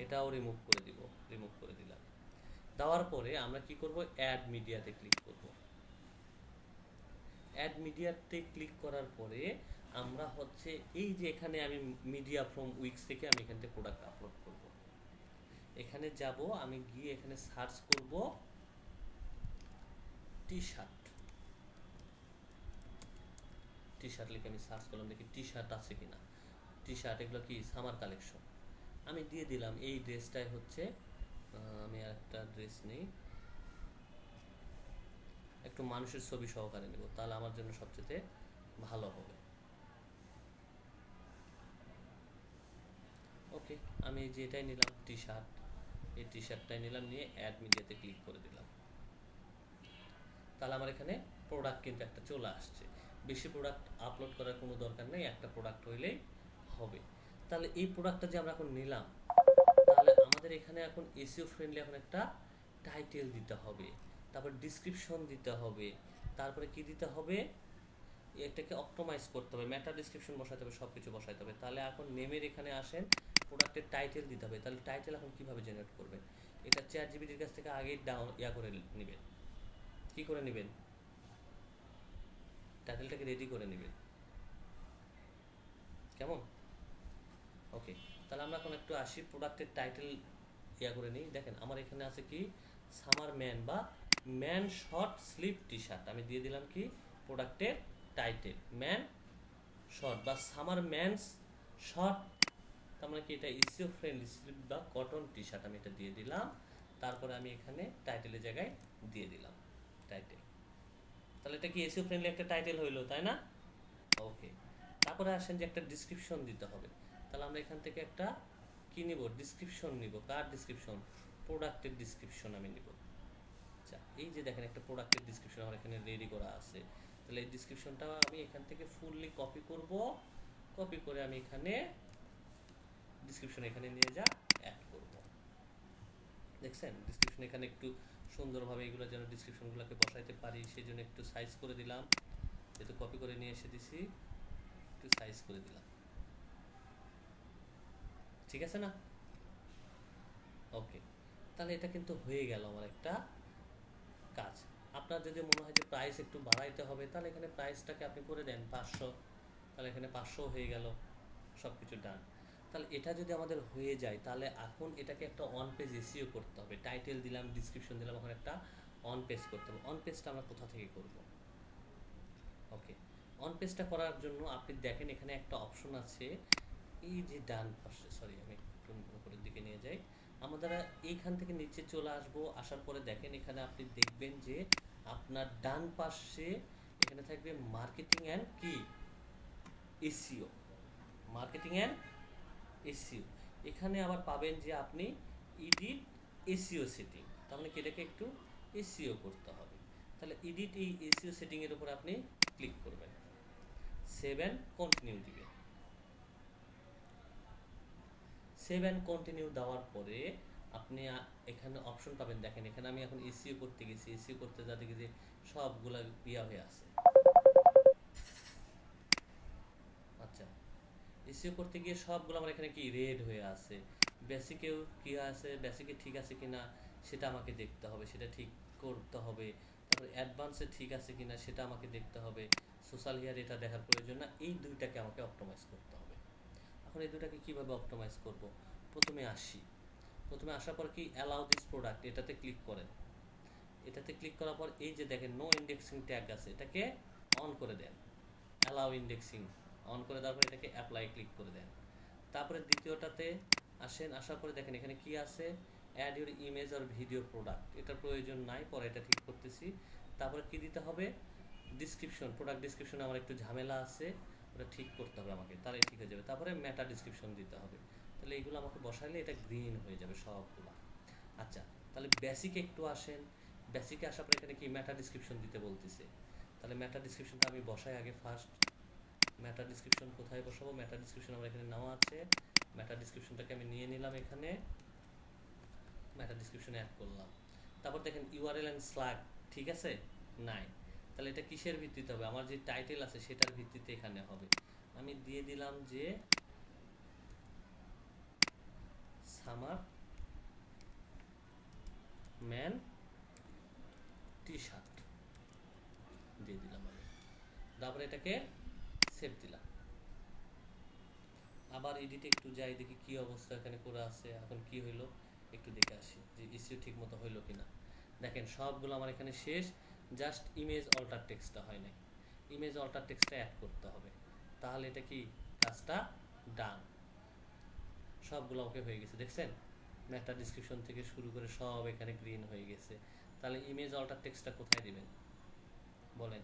এটাও রিমুভ করে দিব, রিমুভ করে দিলাম। দেওয়ার পরে আমরা কি করব, অ্যাড মিডিয়াতে ক্লিক করব। অ্যাড মিডিয়াতে ক্লিক করার পরে আমরা হচ্ছে এই যে এখানে আমি মিডিয়া ফ্রম উইক্স থেকে আমি এখান থেকে প্রোডাক্ট আপলোড করব। এখানে যাব, আমি গিয়ে এখানে সার্চ করব টি শার্ট। টি শার্ট লিখে আমি সার্চ করলাম, দেখি টি শার্ট আছে কিনা। টি শার্ট এগুলো কি সামার কালেকশন, আমি দিয়ে দিলাম। এই ড্রেসটাই হচ্ছে, আমি আর একটা ড্রেস নেই, একটু মানুষের ছবি সহকারে নেব, তাহলে আমার জন্য সবচেয়ে ভালো হবে। ওকে, আমি এই যে এটাই নিলাম টি শার্ট, এই টি শার্টটাই নিলাম, নিয়ে অ্যাড মিডিয়াতে ক্লিক করে দিলাম। তাহলে আমার এখানে প্রোডাক্ট কিন্তু একটা চলে আসছে। বেশি প্রোডাক্ট আপলোড করার কোনো দরকার নেই, একটা প্রোডাক্ট হইলেই হবে। তাহলে এই প্রোডাক্টটা যে আমরা এখন নিলাম, তাহলে আমাদের এখানে এখন এসইও ফ্রেন্ডলি এখন একটা টাইটেল দিতে হবে, তারপর ডিসক্রিপশন দিতে হবে, তারপরে কি দিতে হবে, এটাকে অপটিমাইজ করতে হবে, মেটা ডিসক্রিপশন বসাতে হবে, সব কিছু বসাতে হবে। তাহলে এখন নেমের এখানে আসেন, প্রোডাক্টের টাইটেল দিতে হবে। তাহলে টাইটেল এখন কিভাবে জেনারেট করবেন, এটা চ্যাট জিপিটির কাছ থেকে আগে ডাউন করে নেবেন। কি করে নেবেন, টাইটেলটাকে রেডি করে নেবেন। কেমন? ওকে, তাহলে আমরা এখন একটু আসি প্রোডাক্টের টাইটেল ইয়া করে নিই। দেখেন আমার এখানে আছে কি সামার ম্যান বা man short sleeve T shirt, আমি দিয়ে দিলাম কি প্রোডাক্টের টাইটেল ম্যান শর্ট বা সামার ম্যানস শর্ট, তার মানে কি এটা ইসিও ফ্রেন্ডলি স্লিভ বা কটন টি শার্ট, আমি এটা দিয়ে দিলাম। তারপরে আমি এখানে টাইটেলের জায়গায় দিয়ে দিলাম টাইটেল। তাহলে এটা কি এসিও ফ্রেন্ডলি একটা টাইটেল হইলো, তাই না? ওকে, তারপরে আসেন যে একটা ডিসক্রিপশন দিতে হবে। তাহলে আমরা এখান থেকে একটা কি নিব, ডিসক্রিপশন নিব। কার ডিসক্রিপশন? প্রোডাক্টের ডিসক্রিপশন আমি নিব। আচ্ছা, এই যে দেখেন একটা প্রোডাক্টের ডিসক্রিপশন আমার এখানে রেডি করা আছে। তাহলে এই ডিসক্রিপশনটা আমি এখান থেকে ফুললি কপি করব, কপি করে আমি এখানে ডিসক্রিপশন এখানে নিয়ে যা অ্যাড করব। দেখছেন ডিসক্রিপশন এখানে একটু সুন্দরভাবে এগুলো যেন ডিসক্রিপশনগুলোকে বসাইতে পারি সেই জন্য একটু সাইজ করে দিলাম, যেহেতু কপি করে নিয়ে এসে দিছি একটু সাইজ করে দিলাম। ঠিক আছে না? ওকে, তাহলে এটা কিন্তু হয়ে গেল আমার একটা কাজ। আপনার যদি মনে হয় যে প্রাইস একটু বাড়াইতে হবে তাহলে এখানে প্রাইসটাকে আপনি করে দেন 500, তাহলে এখানে 500 হয়ে গেল, সব কিছু ডান। তাহলে এটা যদি আমাদের হয়ে যায় তাহলে এখন এটাকে একটা অন পেজ এসইও করতে হবে। টাইটেল দিলাম, ডিসক্রিপশন দিলাম, এখন একটা অন পেজ করতে হবে। অন পেজটা আমরা কোথা থেকে করব? ওকে, অন পেজটা করার জন্য আপনি দেখেন এখানে একটা অপশন আছে, এই যে ডান পাশে, সরি আমি একটু উপরের দিকে নিয়ে যাই, আমরা এইখান থেকে নিচে চলে আসবো। আসার পরে দেখেন এখানে আপনি দেখবেন যে আপনার ডান পাশে এখানে থাকবে মার্কেটিং অ্যান্ড কি এসইও, মার্কেটিং অ্যান্ড এসইও। এখানে আবার পাবেন যে আপনি এডিট এসইও সেটিং, তার মানে কি এটাকে একটু এসইও করতে হবে। তাহলে এডিট এই এসইও সেটিংয়ের উপর আপনি ক্লিক করবেন, সেভ অ্যান্ড কন্টিনিউ দিবেন। সেভ অ্যান্ড কন্টিনিউ দেওয়ার পরে আপনি এখানে অপশন পাবেন। দেখেন এখানে আমি এখন এসইও করতে গেছি, এসইও করতে যা দেখি যে সবগুলা ইয়া হয়ে আছে। আচ্ছা, এসইও করতে গিয়ে সবগুলো আমার এখানে কি রেড হয়ে আছে। বেসিকেও কি আছে, বেসিকে ঠিক আছে কিনা সেটা আমাকে দেখতে হবে, সেটা ঠিক করতে হবে। তারপরে অ্যাডভান্সে ঠিক আছে কিনা সেটা আমাকে দেখতে হবে। সোশ্যাল হেয়ার এটা দেখার প্রয়োজন না, এই দুইটাকে আমাকে অপটিমাইজ করতে হবে। এখন এই দুটাকে কীভাবে অপটিমাইজ করব? প্রথমে আসার পর কি অ্যালাউ দিস প্রোডাক্ট এটাতে ক্লিক করেন। এটাতে ক্লিক করার পর এই যে দেখেন নো ইন্ডেক্সিং ট্যাগ আছে, এটাকে অন করে দেন। অ্যালাউ ইন্ডেক্সিং অন করে দেওয়ার পর এটাকে অ্যাপ্লাই ক্লিক করে দেন। তারপরে দ্বিতীয়টাতে আসেন, আসার পরে দেখেন এখানে কি আছে, অ্যাড ইউর ইমেজ আর ভিডিও প্রোডাক্ট, এটার প্রয়োজন নাই, পরে এটা ঠিক করতেছি। তারপরে কি দিতে হবে, ডিসক্রিপশন, প্রোডাক্ট ডিসক্রিপশনে আমার একটু ঝামেলা আছে, ওটা ঠিক করতে হবে আমাকে, তাহলে ঠিক হয়ে যাবে। তারপরে মেটা ডিসক্রিপশন দিতে হবে, তাহলে এইগুলো আমাকে বসাইলে এটা গ্রিন হয়ে যাবে সবগুলো। আচ্ছা, তাহলে বেসিকে একটু আসেন, বেসিকে আসার পরে এখানে কি মেটা ডিসক্রিপশন দিতে বলতেছে। তাহলে মেটা ডিসক্রিপশনটা আমি বসাই আগে ফার্স্ট। মেটা ডিসক্রিপশন কোথায় বসাবো? মেটা ডিসক্রিপশন আমার এখানে নেওয়া আছে, মেটা ডিসক্রিপশনটাকে আমি নিয়ে নিলাম, এখানে মেটা ডিসক্রিপশনে অ্যাড করলাম। তারপর দেখেন ইউআরএল অ্যান্ড স্ল্যাগ ঠিক আছে নাই, তাহলে এটা কিসের ভিত্তিতে হবে? আমার যে টাইটেল আছে সেটার ভিত্তিতে এখানে হবে। আমি দিয়ে দিলাম যে সামার ম্যান টি শার্ট দিয়ে দিলাম আমি। তারপরে এটাকে সেভ দিলাম। আবার এডিটে একটু যাই, দেখি কি অবস্থা এখানে করে আছে, এখন কি হইলো একটু দেখে আসি যে ইস্যু ঠিক মতো হইলো কিনা। দেখেন সবগুলো আমার এখানে শেষ, জাস্ট ইমেজ অল্টার টেক্সটটা হয় নাই। ইমেজ অল্টার টেক্সটটা অ্যাড করতে হবে, তাহলে এটা কি কাজটা ডান। সবগুলো ওকে হয়ে গেছে, দেখছেন মেটা ডিসক্রিপশন থেকে শুরু করে সব এখানে গ্রিন হয়ে গেছে। তাহলে ইমেজ অল্টার টেক্সটটা কোথায় দিবেন বলেন?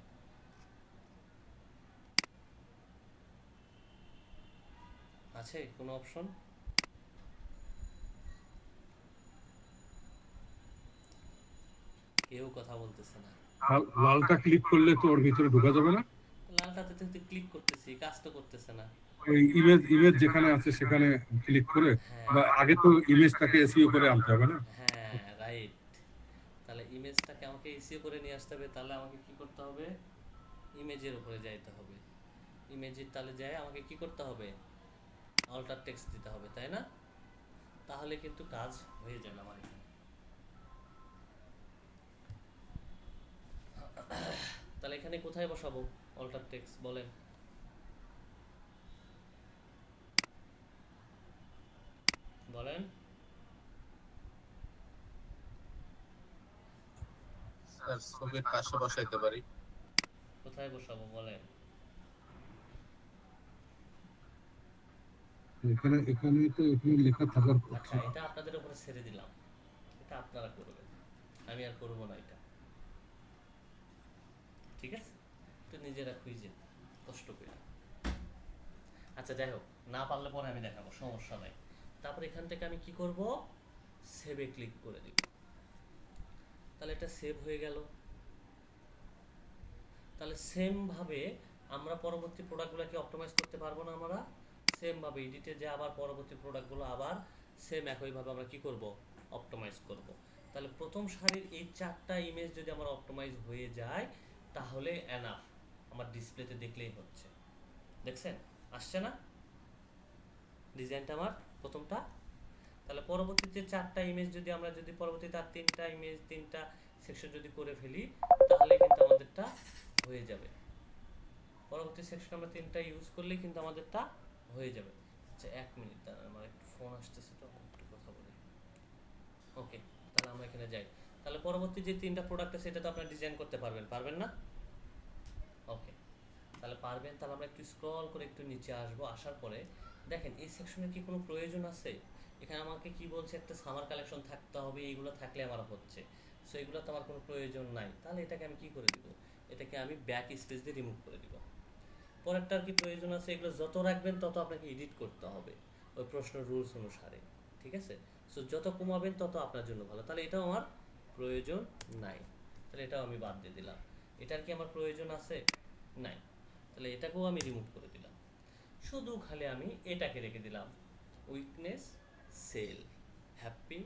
আছে কোনো অপশন? কেউ কথা বলতেছে না। লালটা ক্লিক করলে তো ওর ভিতরে ঢোকা যাবে না। লালটাতে তো ক্লিক করতেছি, কাজ তো করতেছে না। ওই ইমেজ ইমেজ যেখানে আছে সেখানে ক্লিক করে, হ্যাঁ বা আগে তো ইমেজটাকে এসইও করে আনতে হবে না। হ্যাঁ রাইট, তাহলে ইমেজটাকে আমাকে ইসিও করে নিয়ে আসতে হবে। তাহলে আমাকে কি করতে হবে, ইমেজের উপরে যাইতে হবে। ইমেজের তাহলে যায় আমাকে কি করতে হবে, অল্টার টেক্সট দিতে হবে, তাই না? তাহলে কিন্তু কাজ হয়ে যাবে আমার এখানে। তাহলে এখানে কোথায় বসাবো অল্টার টেক্সট বলেন? বলেন স্যার ছবির পাশে বসাইতে পারি। কোথায় বসাবো বলেন? এখানে এখানে তো এখানে লেখা থাকার কথা। আচ্ছা, এটা আপনাদের উপরে ছেড়ে দিলাম, এটা আপনারা করবেন, আমি আর করবো না এটা, ঠিক আছে? তো নিজেরা খুঁজে কষ্ট করে। আচ্ছা যাই হোক, না পারলে পরে আমি দেখাবো, সমস্যা নাই। তারপর এখান থেকে আমি কি করব, সেভে ক্লিক করে দিব। তাহলে এটা সেভ হয়ে গেল। তাহলে সেম ভাবে আমরা পরবর্তী প্রোডাক্টগুলোকে অপটিমাইজ করতে পারবো না? আমরা সেম ভাবে এডিটে যে আবার পরবর্তী প্রোডাক্টগুলো আবার সেম একইভাবে আমরা কি করব, অপটিমাইজ করব। তাহলে প্রথম সারির এই 4টা ইমেজ যদি আমার অপটিমাইজ হয়ে যায় তাহলে এনাফ, আমার ডিসপ্লেতে দেখলেই হচ্ছে। দেখছেন আসছে না ডিজাইনটা আমার প্রথমটা? তাহলে পরবর্তী যে 4টা ইমেজ যদি আমরা যদি পরবর্তীতে আর 3টা ইমেজ 3টা সেকশন যদি করে ফেলি তাহলে কিন্তু আমাদেরটা হয়ে যাবে। পরবর্তী সেকশন আমরা 3টা ইউজ করলেই কিন্তু আমাদেরটা হয়ে যাবে। আচ্ছা 1 মিনিট দাঁড়ান, আমার একটু ফোন আসতেছে তো একটু কথা বলি। ওকে, তাহলে আমরা এখানে যাই। তাহলে পরবর্তী যে 3টা প্রোডাক্ট আছে সেটা তো আপনারা ডিজাইন করতে পারবেন, পারবেন না? ওকে, তাহলে পারবেন। তাহলে আমরা একটু স্ক্রল করে একটু নিচে আসবো, আসার পরে দেখেন এই সেকশনের কি কোনো প্রয়োজন আছে? এখানে আমাকে কি বলছে, একটা সামার কালেকশন থাকতে হবে, এইগুলো থাকলে আমার হচ্ছে। সো এগুলো তো আমার কোনো প্রয়োজন নাই। তাহলে এটাকে আমি কি করে দিব, এটাকে আমি ব্যাক স্পেস দিয়ে রিমুভ করে দিব। পরেরটার কি প্রয়োজন আছে, এগুলো যত রাখবেন তত আপনাকে এডিট করতে হবে ওই প্রশ্ন রুলস অনুসারে, ঠিক আছে? সো যত কমাবেন তত আপনার জন্য ভালো। তাহলে এটাও আমার প্রয়োজন নাই, তাহলে এটাও আমি বাদ দিয়ে দিলাম। এটার কি আমার প্রয়োজন আছে? নাই, তাহলে এটাকেও আমি রিমুভ করে দিলাম। শুধু খালি আমি এটাকে রেখে দিলাম, উইকনেস সেল হ্যাপি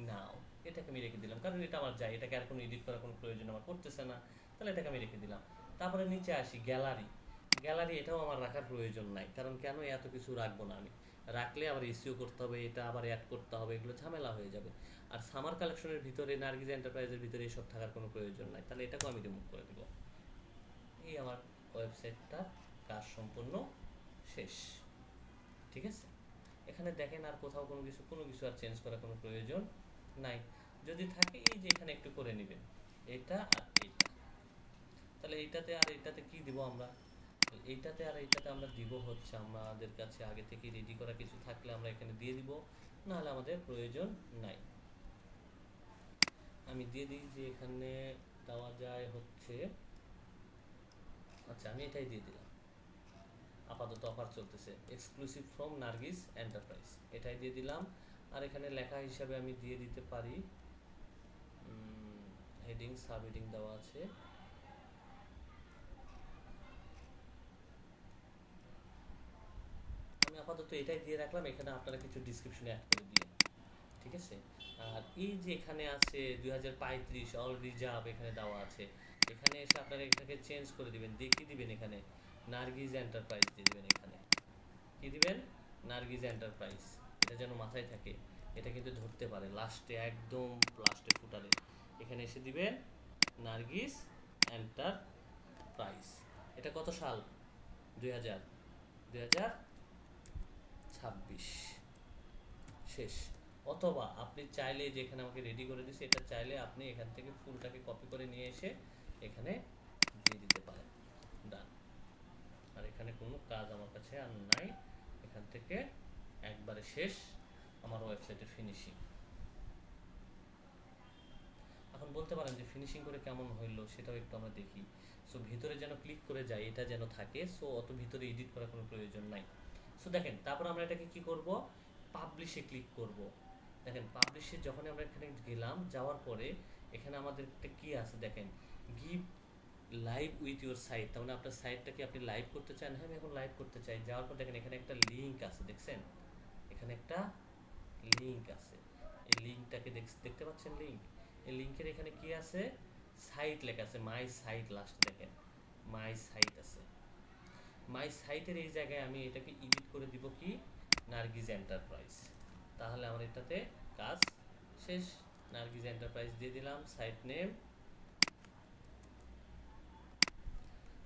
নাও, এটাকে আমি রেখে দিলাম কারণ এটা আমার যায়, এটাকে আর কোনো এডিট করার কোনো প্রয়োজন আমার পড়তেছে না। তাহলে এটাকে আমি রেখে দিলাম। তারপরে নিচে আসি গ্যালারি। গ্যালারি এটাও আমার রাখার প্রয়োজন নাই, কারণ কেন, এত কিছু রাখবো না আমি। রাখলে আবার এসইও করতে হবে, এটা আবার অ্যাড করতে হবে, এগুলো ঝামেলা হয়ে যাবে। আর সামার কালেকশনের ভিতরে নার্গিস এন্টারপ্রাইজের ভিতরে এসব থাকার কোনো প্রয়োজন নাই, তাহলে এটাকেও আমি রিমুভ করে দেবো। এই আমার ওয়েবসাইটটা কাজ সম্পূর্ণ শেষ, ঠিক আছে? এখানে দেখেন আর কোথাও কোনো কিছু আর চেঞ্জ করার কোনো প্রয়োজন নাই। যদি থাকে এই যে এখানে একটু করে নেবেন এটা আর এইটা। তাহলে এইটাতে আর এইটাতে কি দিব আমরা, এইটাতে আর এইটাতে আমরা দিব হচ্ছে আমাদের কাছে আগে থেকে রেডি করা কিছু থাকলে আমরা এখানে দিয়ে দিব, নাহলে আমাদের প্রয়োজন নাই। আমি দিয়ে দিই যে এখানে দেওয়া যায় হচ্ছে, আচ্ছা আমি এটাই দিয়ে দিলাম। আপাতত অফার চলতেছে, এক্সক্লুসিভ ফ্রম নার্গিস এন্টারপ্রাইজ, এটাই দিয়ে দিলাম। আর এখানে লেখা হিসাবে আমি দিয়ে দিতে পারি, হেডিং সাব হেডিং দেওয়া আছে, আমি আপাতত এটাই দিয়ে রাখলাম। এখানে আপনারা কিছু ডিসক্রিপশনে অ্যাড করে দিন, ঠিক আছে? আর এই যে এখানে আছে 2035 অল রিজার্ভ এখানে দেওয়া আছে, এখানে এসে আপনারা এটাকে চেঞ্জ করে দিবেন, দেখিয়ে দিবেন এখানে নার্গিস এন্টারপ্রাইজ দিয়ে দিবেন। এখানে কি দিবেন, নার্গিস এন্টারপ্রাইজ, এটা যেন মাথায় থাকে, এটা কিন্তু ধরতে পারে লাস্টে, একদম লাস্টে ফুটারে এখানে এসে দিবেন নার্গিস এন্টারপ্রাইজ। এটা কত সাল, 2026 শেষ। অথবা আপনি চাইলে যেখানে আমাকে রেডি করে দিয়েছে এটা চাইলে আপনি এখান থেকে ফুলটাকে কপি করে নিয়ে এসে এখানে দিয়ে দিতে পারেন, ডান। আর এখানে কোনো কাজ আমার কাছে আর নাই, এখান থেকে একবারে শেষ আমার ওয়েবসাইটের ফিনিশিং। এখন বলতে পারেন যে ফিনিশিং করে কেমন হইলো সেটাও একটু আমরা দেখি। সো ভিতরে যেন ক্লিক করে যাই, এটা যেন থাকে, সো অত ভিতরে এডিট করার কোনো প্রয়োজন নাই। সো দেখেন তারপর আমরা এটাকে কি করব, পাবলিশে ক্লিক করব। দেখেন পাবলিশে যখন আমরা এখানে গেলাম, যাওয়ার পরে এখানে আমাদের একটা কি আছে দেখেন, give live with your site, তার মানে আপনার সাইটটাকে আপনি লাইভ করতে চান। হ্যাঁ আমি এখন লাইভ করতে চাই। যাওয়ার পর দেখেন এখানে একটা লিঙ্ক আছে, দেখছেন এখানে একটা লিঙ্ক আছে, এই লিঙ্কটাকে দেখতে পাচ্ছেন লিঙ্ক, এই লিঙ্কের এখানে কি আছে, সাইট লেখা আছে, মাই সাইট, লাস্ট দেখেন মাই সাইট আছে। মাই সাইটের এই জায়গায় আমি এটাকে এডিট করে দিব কি, নার্গিস এন্টারপ্রাইজ, তাহলে আমার এটাতে কাজ শেষ। নার্গিস এন্টারপ্রাইজ দিয়ে দিলাম, সাইট নেম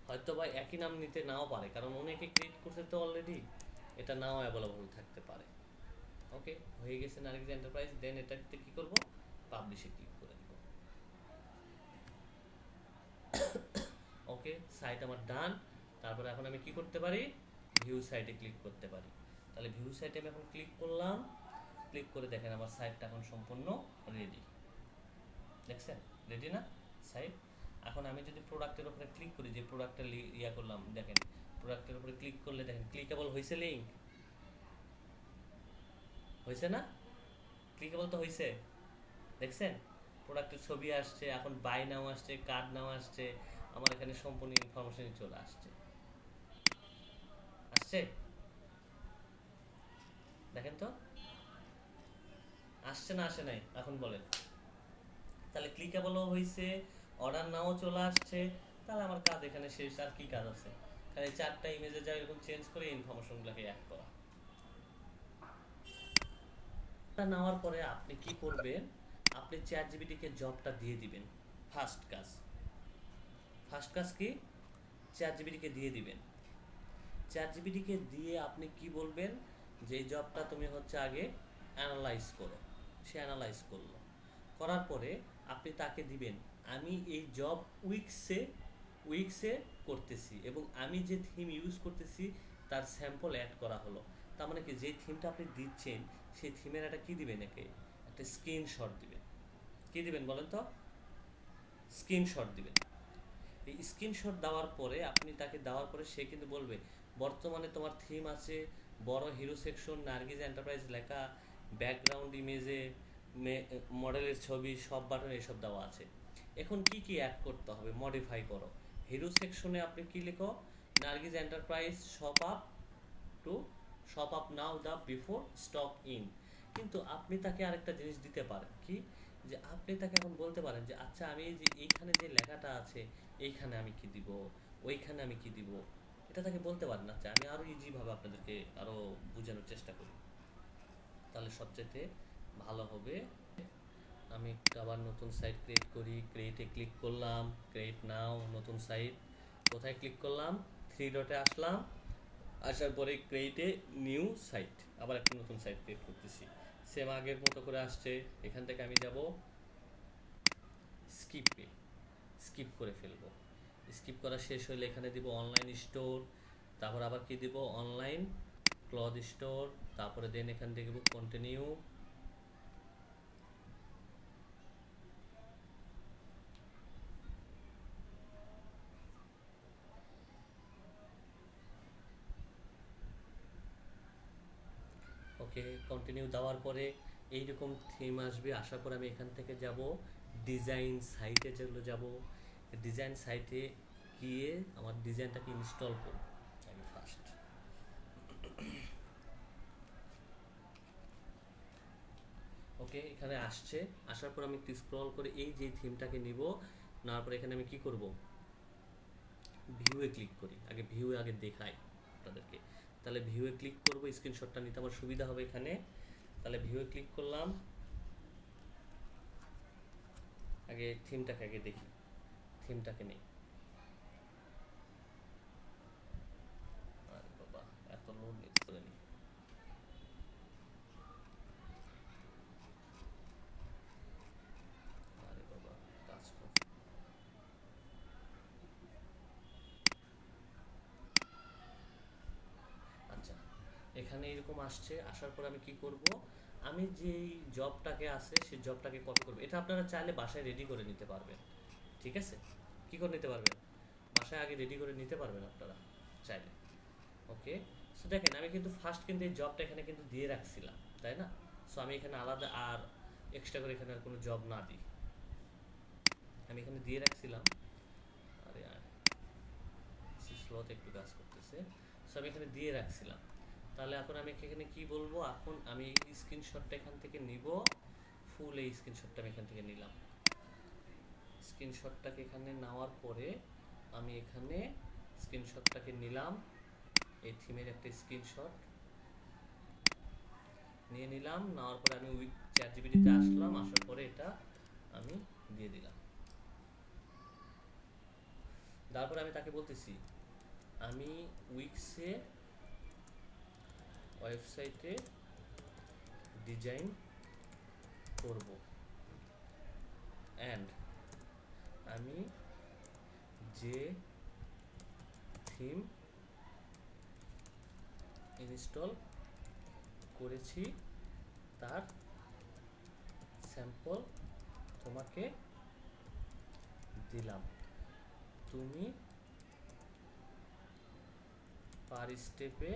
হয়তো বা একই নাম নিতে নাও পারে, কারণ অনেকে ক্রিয়েট করছে তো অলরেডি, এটা নাও অ্যাভেলেবল থাকতে পারে। ওকে, হয়ে গেছে নার্গিস এন্টারপ্রাইজ। দেন এটাতে কি করব, পাবলিশে ক্লিক করে দিব। ওকে, সাইট আমার ডান। তারপরে এখন আমি কি করতে পারি, ভিউ সাইটে ক্লিক করতে পারি। তাহলে ভিউ সাইটে আমি এখন ক্লিক করলাম, ক্লিক করে দেখেন আমার সাইটটা এখন সম্পূর্ণ রেডি। দেখছেন রেডি না সাইট? এখন আমি যদি প্রোডাক্টের উপরে ক্লিক করি, যে প্রোডাক্টটা ইয়া করলাম, দেখেন প্রোডাক্টের উপরে ক্লিক করলে দেখেন ক্লিকেবল হয়েছে, লিঙ্ক হয়েছে না? ক্লিকেবল তো হয়েছে, দেখছেন প্রোডাক্টের ছবি আসছে, এখন বাই নাও আসছে, কার্ড নাও আসছে, আমার এখানে সম্পূর্ণ ইনফরমেশন চলে আসছে। আসছে দেখেন তো, আসছে না আসে নাই এখন বলেন? তাহলে ক্লিকেবলও হয়েছে, অর্ডার নাও চলে আসছে, তাহলে আমার কাজ এখানে শেষ। আর কি কাজ আছে? খালি 4টা ইমেজে যা এরকম চেঞ্জ করে ইনফরমেশনগুলোকে অ্যাড করা। এটা নেওয়ার পরে আপনি কি করবেন, আপনি চ্যাটজিপিটিকে জবটা দিয়ে দিবেন। ফার্স্ট কাজ, ফার্স্ট কাজ কি, চ্যাটজিপিটিকে দিয়ে দিবেন। চ্যাটজিপিটিকে দিয়ে আপনি কি বলবেন, যে এই জবটা তুমি হচ্ছে আগে অ্যানালাইজ করো। সে অ্যানালাইজ করলো, করার পরে আপনি তাকে দিবেন, আমি এই জব উইক্সে করতেছি এবং আমি যে থিম ইউজ করতেছি তার স্যাম্পল অ্যাড করা হলো। তার মানে কি, যে থিমটা আপনি দিচ্ছেন সেই থিমের একটা কী দিবেন, একে একটা স্ক্রিনশট দিবেন। কী দিবেন বলেন তো? স্ক্রিনশট দিবেন। এই স্ক্রিনশট দেওয়ার পরে আপনি তাকে দেওয়ার পরে সে কিন্তু বলবে, বর্তমানে তোমার থিম আছে বড় হিরো সেকশন, নার্গিস এন্টারপ্রাইজ লেখা, ব্যাকগ্রাউন্ড ইমেজে মডেলের ছবি, সব বাটন এসব দেওয়া আছে। এখন কি কি অ্যাড করতে হবে, মডিফাই করো। হিরো সেকশনে আপনি কি লিখো, Nargis enterprise shop up now the before stock in. কিন্তু আপনি তাকে আরেকটা জিনিস দিতে পারেন কি, যে আপনি তাকে এখন বলতে পারেন যে আচ্ছা আমি যে এইখানে যে লেখাটা আছে এইখানে আমি কি দিব, ওইখানে আমি কি দিব, এটা তাকে বলতে পারেন। আচ্ছা আমি আরও ইজিভাবে আপনাদেরকে আরও বোঝানোর চেষ্টা করি, তাহলে সবচেয়ে ভালো হবে। আমি একটা আবার নতুন সাইট ক্রিয়েট করি, ক্রিয়েটে ক্লিক করলাম, ক্রিয়েট নাও নতুন সাইট, কোথায় ক্লিক করলাম, 3 ডটে আসলাম, আসার পরে ক্রিয়েটে নিউ সাইট, আবার একটা নতুন সাইট ক্রিয়েট করতেছি, সেম আগের মতো করে আসছে। এখান থেকে আমি যাব স্কিপে, স্কিপ করে ফেলবো। স্কিপ করা শেষ হলে এখানে দিব অনলাইন স্টোর, তারপর আবার কি দিব, অনলাইন ক্লথ স্টোর, তারপরে দেন এখান থেকে দিব কন্টিনিউ। ওকে, কন্টিনিউ দেওয়ার পরে এইরকম থিম আসবে। আসার পরে আমি এখান থেকে যাব ডিজাইন সাইটে, যেগুলো যাব ডিজাইন সাইটে গিয়ে আমার ডিজাইনটাকে ইনস্টল করব আমি ফার্স্ট। ওকে, এখানে আসছে, আসার পর আমি একটু স্ক্রল করে এই যে থিমটাকে নিব, নেওয়ার পরে এখানে আমি কি করব, ভিউয়ে ক্লিক করি। আগে ভিউয়ে আগে দেখাই আপনাদেরকে। তাহলে ভিউয়ে ক্লিক করব, স্ক্রিনশটটা নিতে আমার সুবিধা হবে এখানে। তাহলে ভিউয়ে ক্লিক করলাম, আগে থিমটাকে আগে দেখি, থিমটাকে নেই। আরে বাবা, এত লোড নিতে করে নি। আরে বাবা, কাজ কর। আচ্ছা, এখানে এরকম আসছে। আসার পর আমি কি করব, আমি যেই জবটাকে আছে সেই জবটাকে কপি করব। এটা আপনারা চাইলে বাসায় রেডি করে নিতে পারবেন, ঠিক আছে? কি করে নিতে পারবেন, বাসায় আগে রেডি করে নিতে পারবেন আপনারা চাইলে। ওকে, সো দেখেন আমি কিন্তু ফার্স্ট কিন্তু এই জবটা এখানে কিন্তু দিয়ে রাখছিলাম, তাই না? সো আমি এখানে আলাদা আর এক্সট্রা করে এখানে আর কোনো জব না দিই, আমি এখানে দিয়ে রাখছিলাম। আরে আর স্লোতে একটু কাজ করতেছে। সো আমি এখানে দিয়ে রাখছিলাম। তাহলে এখন আমি এখানে কি বলবো, এখন আমি এই স্ক্রিনশটটা এখান থেকে নিব, ফুল এই স্ক্রিনশটটা আমি এখান থেকে নিলাম। স্ক্রিনশটটাকে এখানে নেওয়ার পরে আমি এখানে স্ক্রিনশটটাকে নিলাম, এই থিমের একটা স্ক্রিনশট নিয়ে নিলাম। নেওয়ার পরে আমি চ্যাটজিপিটিতে আসলাম, আসার পরে এটা আমি দিয়ে দিলাম। তারপরে আমি তাকে বলতেছি আমি উইক্সে ওয়েবসাইটে ডিজাইন করব, অ্যান্ড আমি যে থিম ইনস্টল করেছি তার স্যাম্পল তোমাকে দিলাম, তুমি পার স্টেপে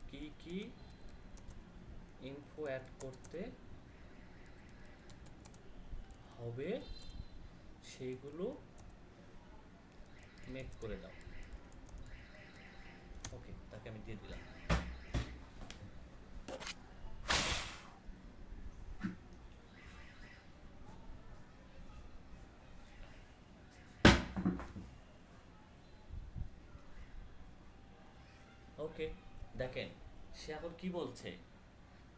কি কি ইনফো অ্যাড করতে হবে সেইগুলো মেক করে দাও। ওকে, তাকে আমি দিয়ে দিলাম। ওকে, দেখেন সে এখন কি বলছে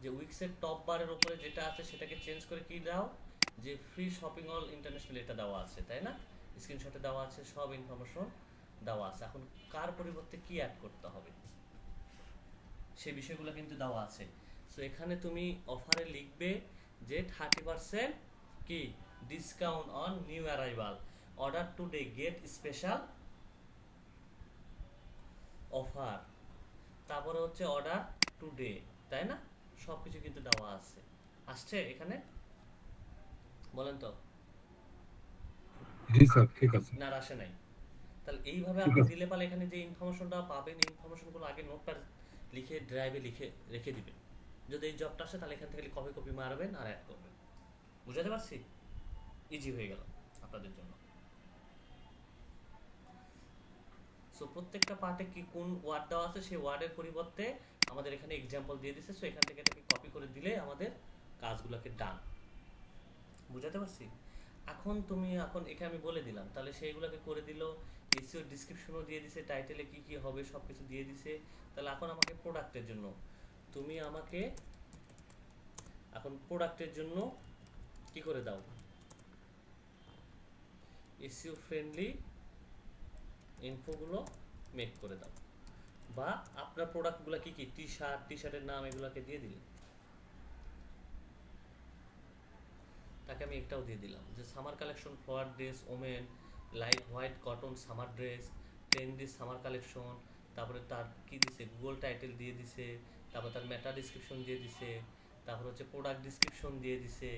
যে উইক্সের টপ বারের উপরে যেটা আছে সেটাকে চেঞ্জ করে কি দাও, যে ফ্রি শপিং অল ইন্টারন্যাশনাল এটা দেওয়া আছে, তাই না? স্ক্রিনশটে দেওয়া আছে, সব ইনফরমেশন দেওয়া আছে। এখন কার পরিবর্তে কি অ্যাড করতে হবে সেই বিষয়গুলো কিন্তু দেওয়া আছে। সো এখানে তুমি অফারে লিখবে যে 30% কি discount on new arrival, order today get special offer, তারপরে হচ্ছে অর্ডার টুডে, তাই না? সব কিছু কিন্তু দেওয়া আছে। আসছে এখানে? বলেন তো। জি স্যার, ঠিক আছে। না, আর আসে নাই? তাহলে এইভাবে ঠিক আপনি আছে। দিলে পারে এখানে যে ইনফরমেশনটা পাবেন, ইনফরমেশনগুলো আগে নোটপ্যাড লিখে ড্রাইভে লিখে রেখে দিবেন। যদি এই জবটা আসে তাহলে এখান থেকে কপি কপি মারবেন আর অ্যাড করবেন। বুঝাতে পারছি? ইজি হয়ে গেল আপনাদের জন্য। সো প্রত্যেকটা পার্টে কি কোন ওয়ার্ড দেওয়া আছে সেই ওয়ার্ডের পরিবর্তে আমাদের এখানে এক্সাম্পল দিয়ে দিছে। সো এখান থেকে এটাকে কপি করে দিলে আমাদের কাজগুলোকে ডান। বুঝাতে পারছি? এখন এখানে আমি বলে দিলাম, তাহলে সেইগুলোকে করে দিল। এসইও ডিসক্রিপশনও দিয়ে দিছে, টাইটেলে কি কি হবে সব কিছু দিয়ে দিছে। তাহলে এখন আমাকে প্রোডাক্টের জন্য তুমি আমাকে এখন প্রোডাক্টের জন্য কি করে দাও, এসইও ফ্রেন্ডলি ইনফোগুলো মেক করে দাও। বা আপনার প্রোডাক্টগুলো কি কি, টি শার্টের নাম এগুলোকে দিয়ে দিলেন। তাকে আমি একটাও দিয়ে দিলাম যে summer collection flower dress women, light white cotton summer dress, trendy summer collection. তারপরে তার কি দিছে, গুগল টাইটেল দিয়ে দিছে, তারপর তার মেটা ডিসক্রিপশন দিয়ে দিছে, তারপর হচ্ছে প্রোডাক্ট ডিসক্রিপশন দিয়ে দিছে,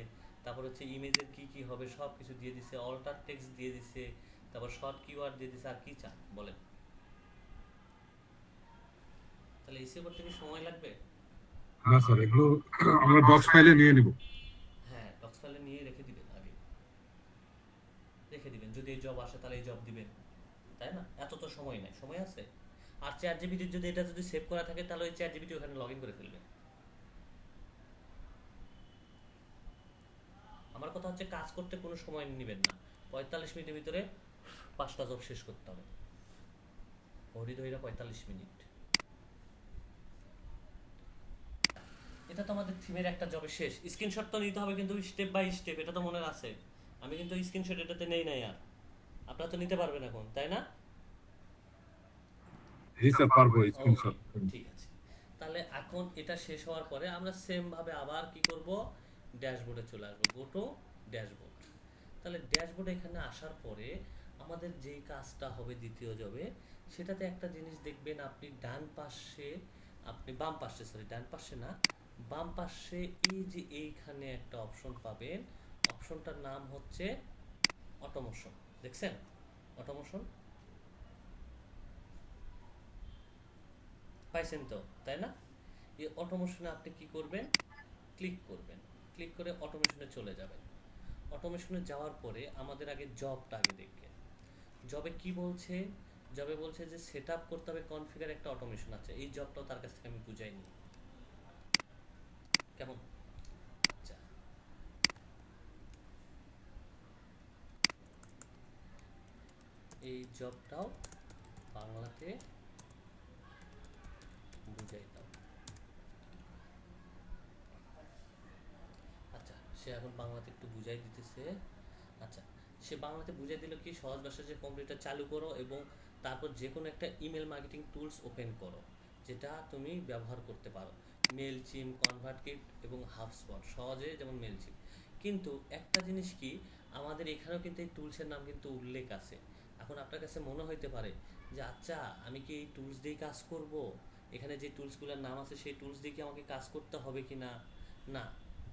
তারপর হচ্ছে ইমেজের কি কি হবে সব কিছু দিয়ে দিছে, অল্টার টেক্সট দিয়ে দিছে, তারপর শর্ট কিওয়ার্ড দিয়ে দিছে। আর কি চান বলেন? তাহলে এসে করতে কি সময় লাগবে? না স্যার, এগুলো আমরা ডক্স ফাইলে নিয়ে নিব। হ্যাঁ, ডক্স ফাইলে নিয়ে রেখে দিবেন, আগে রেখে দিবেন। যদি এই জব আসে তাহলে এই জব দিবেন, তাই না? এত তো সময় নাই, সময় আছে। আর চ্যাট জিপিটির যদি এটা যদি সেভ করা থাকে তাহলে ওই চ্যাট জিপিটি ওখানে লগ ইন করে ফেলবে। আমার কথা হচ্ছে কাজ করতে কোনো সময় নেবেন না, 45 মিনিটের ভিতরে 5টা জব শেষ করতে হবে। ঘড়ি ধরে 45 মিনিট। এটা তো আমাদের থিমের একটা জবে শেষ। স্ক্রিনশট তো নিতে হবে কিন্তু স্টেপ বাই স্টেপ, এটা তো মনে আছে। আমি কিন্তু স্ক্রিনশট এটাতে নেই নাই। আর আপনারা তো নিতে পারবেন এখন, তাই না? জি স্যার, পারবো ওকে, স্ক্রিনশট। ঠিক আছে। তাহলে এখন এটা শেষ হওয়ার পরে আমরা সেম ভাবে আবার কি করব, ড্যাশবোর্ডে চলে আসবো। Go to dashboard. তাহলে ড্যাশবোর্ডে এখানে আসার পরে আমাদের যেই কাজটা হবে দ্বিতীয় জবে, সেটাতে একটা জিনিস দেখবেন আপনি ডান পাশে, আপনি বাম পাশে, সরি ডান পাশে না, বাম পাশে এই যে এইখানে একটা অপশন পাবেন। অপশনটার নাম হচ্ছে অটোমেশন। দেখছেন অটোমেশন? পাইছেন তো, তাই না? এই অটোমেশনে আপনি কি করবেন, ক্লিক করবেন। ক্লিক করে অটোমেশনে চলে যাবেন। অটোমেশনে যাওয়ার পরে আমাদের আগে জবটা আগে দেখবেন। জবে কি বলছে, জবে বলছে যে সেট আপ করতে হবে কনফিগার একটা অটোমেশন আছে। এই জবটাও তার কাছ থেকে আমি বুঝাই নি, কেমন? আচ্ছা, এই জবটাও বাংলাতে বুঝাই দাও। আচ্ছা, সে এখন বাংলাতে একটু বুঝাই দিতেছে। আচ্ছা, সে বাংলাতে বুঝাই দিল কি, সহজ ভাষায় যে কম্পিউটার চালু করো এবং তারপর যে কোনো একটা ইমেল মার্কেটিং টুলস ওপেন করো যেটা তুমি ব্যবহার করতে পারো। মেলচিম, কনভার্টকিট এবং হাবস্পট, সহজে যেমন মেলচিম। কিন্তু একটা জিনিস কি, আমাদের এখানেও কিন্তু এই টুলসের নাম কিন্তু উল্লেখ আছে। এখন আপনার কাছে মনে হইতে পারে যে আচ্ছা আমি কি এই টুলস দিয়ে কাজ করব, এখানে যে টুলসগুলোর নাম আছে সেই টুলস দিয়ে কি আমাকে কাজ করতে হবে কি না। না,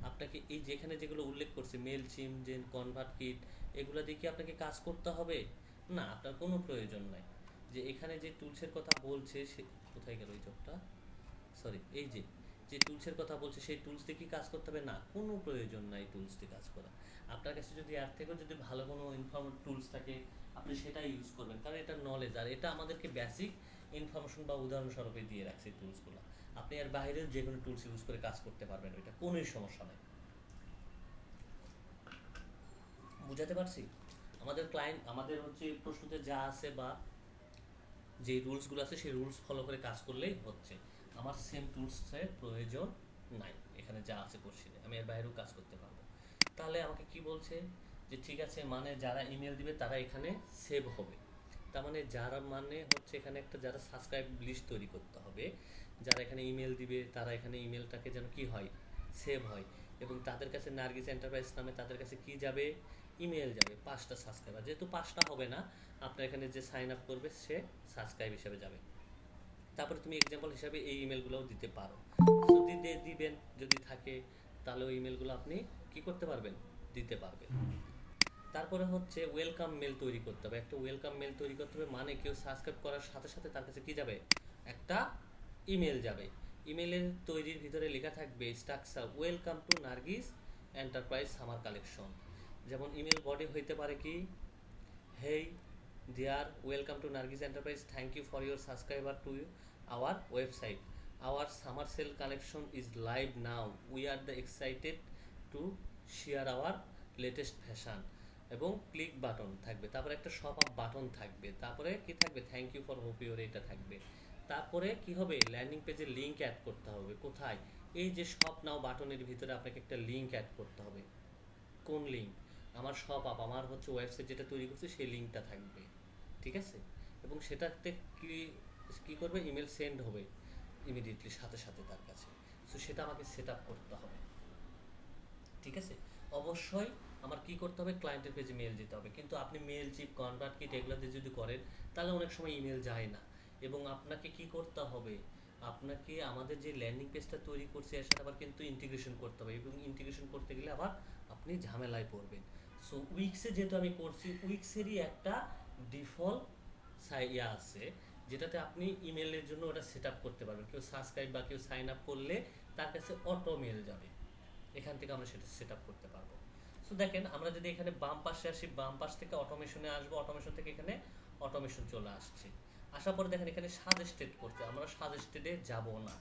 আপনাকে এই যেখানে যেগুলো উল্লেখ করছে মেল চিম জেন কনভার্ট কিট, এগুলো দিয়ে কি আপনাকে কাজ করতে হবে না, আপনার কোনো প্রয়োজন নাই। যে এখানে যে টুলসের কথা বলছে সে কোথায় গেল, এই জবটা, সরি, এই যে যে টুলসের কথা বলছে সেই টুলস দিয়ে কি কাজ করতে হবে না, কোনো প্রয়োজন নাই টুলস দিয়ে কাজ করা। আপনার কাছে যদি এর থেকেও যদি ভালো কোনো টুলস থাকে আপনি সেটাই ইউজ করবেন, কারণ এটা নলেজ আর এটা আমাদেরকে বেসিক ইনফরমেশন বা উদাহরণস্বরূপে দিয়ে রাখছে এই টুলসগুলো। আপনি এর বাইরেও যে কোনো টুলস ইউজ করে কাজ করতে পারবেন, ওইটা কোনোই সমস্যা নেই। বুঝাতে পারছি? আমাদের ক্লায়েন্ট আমাদের হচ্ছে প্রশ্নতে যা আছে বা যে রুলসগুলো আছে সেই রুলস ফলো করে কাজ করলেই হচ্ছে। আমার সেম টুলসের প্রয়োজন নাই, এখানে যা আছে কোর্সিতে আমি এর বাইরেও কাজ করতে পারবো। তাহলে আমাকে কি বলছে যে ঠিক আছে, মানে যারা ইমেল দিবে তারা এখানে সেভ হবে। তার মানে যারা মানে হচ্ছে এখানে একটা যারা সাবস্ক্রাইব লিস্ট তৈরি করতে হবে, যারা এখানে ইমেল দিবে তারা এখানে ইমেলটাকে যেন কি হয়, সেভ হয়, এবং তাদের কাছে নার্গিস এন্টারপ্রাইজ নামে তাদের কাছে কি যাবে, ইমেল যাবে 5টা সাবস্ক্রাইবার। যেহেতু 5টা হবে না, আপনার এখানে যে সাইন আপ করবে সে সাবস্ক্রাইব হিসেবে যাবে। তারপরে তুমি এক্সাম্পল হিসাবে এই ইমেলগুলোও দিতে পারো, যদি দিবেন যদি থাকে তাহলে ওই ইমেলগুলো আপনি কি করতে পারবেন, দিতে পারবেন। তারপরে হচ্ছে ওয়েলকাম মেল তৈরি করতে হবে। একটা ওয়েলকাম মেল তৈরি করতে হবে, মানে কেউ সাবস্ক্রাইব করার সাথে সাথে তার কাছে কি যাবে, একটা ইমেল যাবে। ইমেলের তৈরির ভিতরে লেখা থাকবে structure welcome to Nargis Enterprise summer collection. যেমন ইমেল বডি হইতে পারে কি, হেই dear, welcome to Nargis Enterprise. Thank you for your subscriber to our website. Our summer sale collection is live now. We are the excited to share our latest fashion. এবং click button থাকবে, তারপরে একটা shop up button থাকবে, তারপরে কি থাকবে, thank you for hope your, এটা থাকবে। তারপরে কি হবে, ল্যান্ডিং পেজে লিঙ্ক অ্যাড করতে হবে। কোথায়, এই যে শপ নাও বাটনের ভিতরে আপনাকে একটা লিঙ্ক অ্যাড করতে হবে। কোন লিঙ্ক, আমার শপ আপ আমার হচ্ছে ওয়েবসাইট যেটা তৈরি করছে সেই লিঙ্কটা থাকবে, ঠিক আছে। এবং সেটাতে কি কি করবে, ইমেল সেন্ড হবে ইমিডিয়েটলি সাথে সাথে তার কাছে। সো সেটা আমাকে সেট আপ করতে হবে, ঠিক আছে। অবশ্যই আমার কি করতে হবে, ক্লায়েন্টের পেজে মেল দিতে হবে। কিন্তু আপনি মেল চিপ কনভার্ট কিট এগুলোতে যদি করেন তাহলে অনেক সময় ইমেল যায় না। এবং আপনাকে কি করতে হবে, আপনাকে আমাদের যে ল্যান্ডিং পেজটা তৈরি করছে এর সাথে আবার কিন্তু ইন্টিগ্রেশন করতে হবে, এবং ইন্টিগ্রেশন করতে গেলে আবার আপনি ঝামেলায় পড়বেন। সো উইক্সে যেহেতু আমি করছি, উইক্সেরই একটা ডিফল্ট ইয়া আছে যেটাতে আপনি ইমেলের জন্য ওটা সেট আপ করতে পারবেন। কেউ সাবস্ক্রাইব বা কেউ সাইন আপ করলে তার কাছে অটো মেল যাবে, এখান থেকে আমরা সেটা সেট আপ করতে পারবো। সো দেখেন, আমরা যদি এখানে বাম পাশে আসি, বাম পাশ থেকে অটোমেশনে আসবো, অটোমেশন থেকে এখানে অটোমেশন চলে আসছে। আসার পরে দেখেন এখানে সাজেস্টেড করতে, আমরা সাজেস্টেডে যাব না,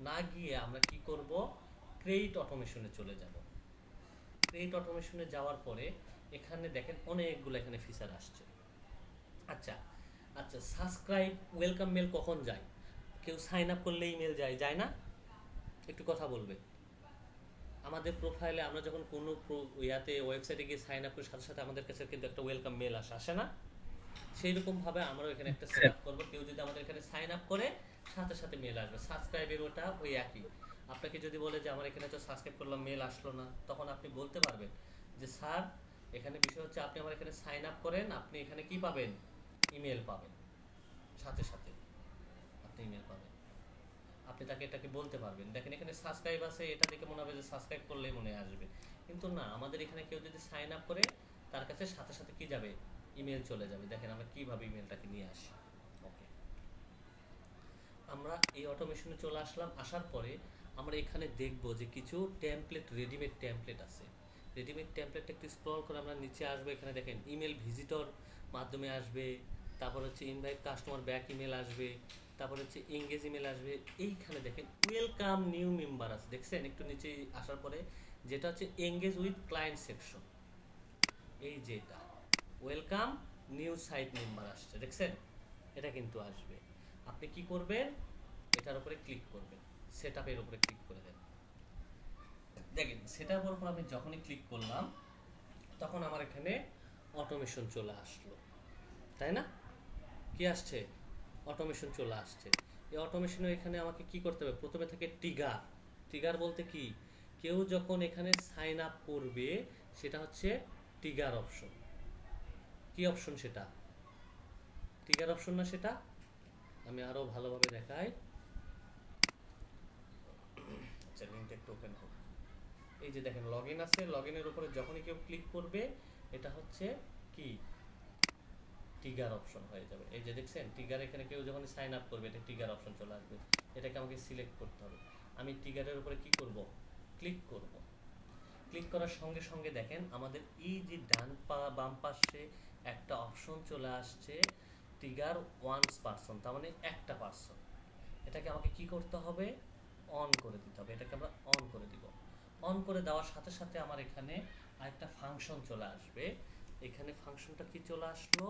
না গিয়ে আমরা কি করব, ক্রিয়েট অটোমেশনে চলে যাব। ক্রিয়েট অটোমেশনে যাওয়ার পরে এখানে দেখেন অনেকগুলো এখানে ফিচার আসছে। আচ্ছা আচ্ছা, সাবস্ক্রাইব ওয়েলকাম মেল কখন যায়, কেউ সাইন আপ করলে ইমেল যায়, যায় না? একটু কথা বলবে। আমাদের প্রোফাইলে আমরা যখন কোনো ইয়াতে ওয়েবসাইটে গিয়ে সাইন আপ করি সাথে সাথে আমাদের কাছে কিন্তু একটা ওয়েলকাম মেল আসে না? সেই রকমভাবে আমরাও এখানে একটা সেট আপ করবো। কেউ যদি আমাদের এখানে সাইন আপ করে সাথে সাথে মেল আসবে। সাবস্ক্রাইবের ওটা ওই একই। আপনাকে যদি বলে যে আমার এখানে তো সাবস্ক্রাইব করলাম মেল আসলো না, তখন আপনি বলতে পারবেন যে স্যার এখানে বিষয় হচ্ছে আপনি আমার এখানে সাইন আপ করেন, আপনি এখানে কি পাবেন, ইমেল পাবেন, সাথে সাথে আপনি ইমেল পাবেন। আপনি তাকে এটাকে বলতে পারবেন। দেখেন এখানে সাবস্ক্রাইব আছে, এটা দেখে মনে হবে যে সাবস্ক্রাইব করলেই মনে আসবে, কিন্তু না, আমাদের এখানে কেউ যদি সাইন আপ করে তার কাছে সাথে সাথে কি যাবে, ইমেল চলে যাবে। দেখেন আমরা কিভাবে ইমেলটাকে নিয়ে আসি। ওকে, আমরা এই অটোমেশনে চলে আসলাম। আসার পরে আমরা এখানে দেখব যে কিছু টেমপ্লেট, রেডিমেড টেমপ্লেট আছে। রেডিমেড টেমপ্লেটটা একটু স্ক্রল করে আমরা নিচে আসবো। এখানে দেখেন ইমেল ভিজিটর মাধ্যমে আসবে, তারপর হচ্ছে ইনভাইট কাস্টমার ব্যাক ইমেল আসবে, তারপর হচ্ছে এঙ্গেজ ইমেল আসবে। এইখানে দেখেন ওয়েলকাম নিউ মেম্বার আছে, দেখছেন একটু নিচে আসার পরে, যেটা হচ্ছে এঙ্গেজ উইথ ক্লায়েন্ট সেকশন। এই যেটা ওয়েলকাম নিউ সাইট মেম্বার আসছে, দেখছেন এটা কিন্তু আসবে। আপনি কি করবেন, এটার উপরে ক্লিক করবেন, সেট আপের উপরে ক্লিক করে দেন। দেখেন সেট আপের উপর আমি যখনই ক্লিক করলাম তখন আমার এখানে অটোমেশন চলে আসলো, তাই না? কি আসছে, অটোমেশন চলে আসছে। এই অটোমেশনে এখানে আমাকে কি করতে হবে, প্রথমে থেকে ট্রিগার। ট্রিগার বলতে কি, কেউ যখন এখানে সাইন আপ করবে সেটা হচ্ছে ট্রিগার অপশন। কি অপশন সেটা? ট্রিগার অপশন না সেটা? আমি আরো ভালোভাবে দেখাই। আচ্ছা, লিঙ্কটা একটু ওপেন হোক। এই যে দেখেন লগইন আছে, লগইনের উপরে যখনই কেউ ক্লিক করবে এটা হচ্ছে কি ট্রিগার অপশন হয়ে যাবে। এই যে দেখছেন ট্রিগার, এখানে কেউ যখন সাইন আপ করবে এটা ট্রিগার অপশন চলে আসবে। এটাকে আমাকে সিলেক্ট করতে হবে। আমি ট্রিগারের উপরে কি করব? ক্লিক করব। ক্লিক করার সঙ্গে সঙ্গে দেখেন আমাদের এই যে বাম পাশে একটা অপশন চলে আসছে ট্রিগার ওয়ান্স পারসন, তার মানে একটা পারসন। এটাকে আমাকে কি করতে হবে? অন করে দিতে হবে। এটাকে আমরা অন করে দিব। অন করে দেওয়ার সাথে সাথে আমার এখানে আরেকটা ফাংশন চলে আসবে। এখানে ফাংশনটা কি চলে আসলো?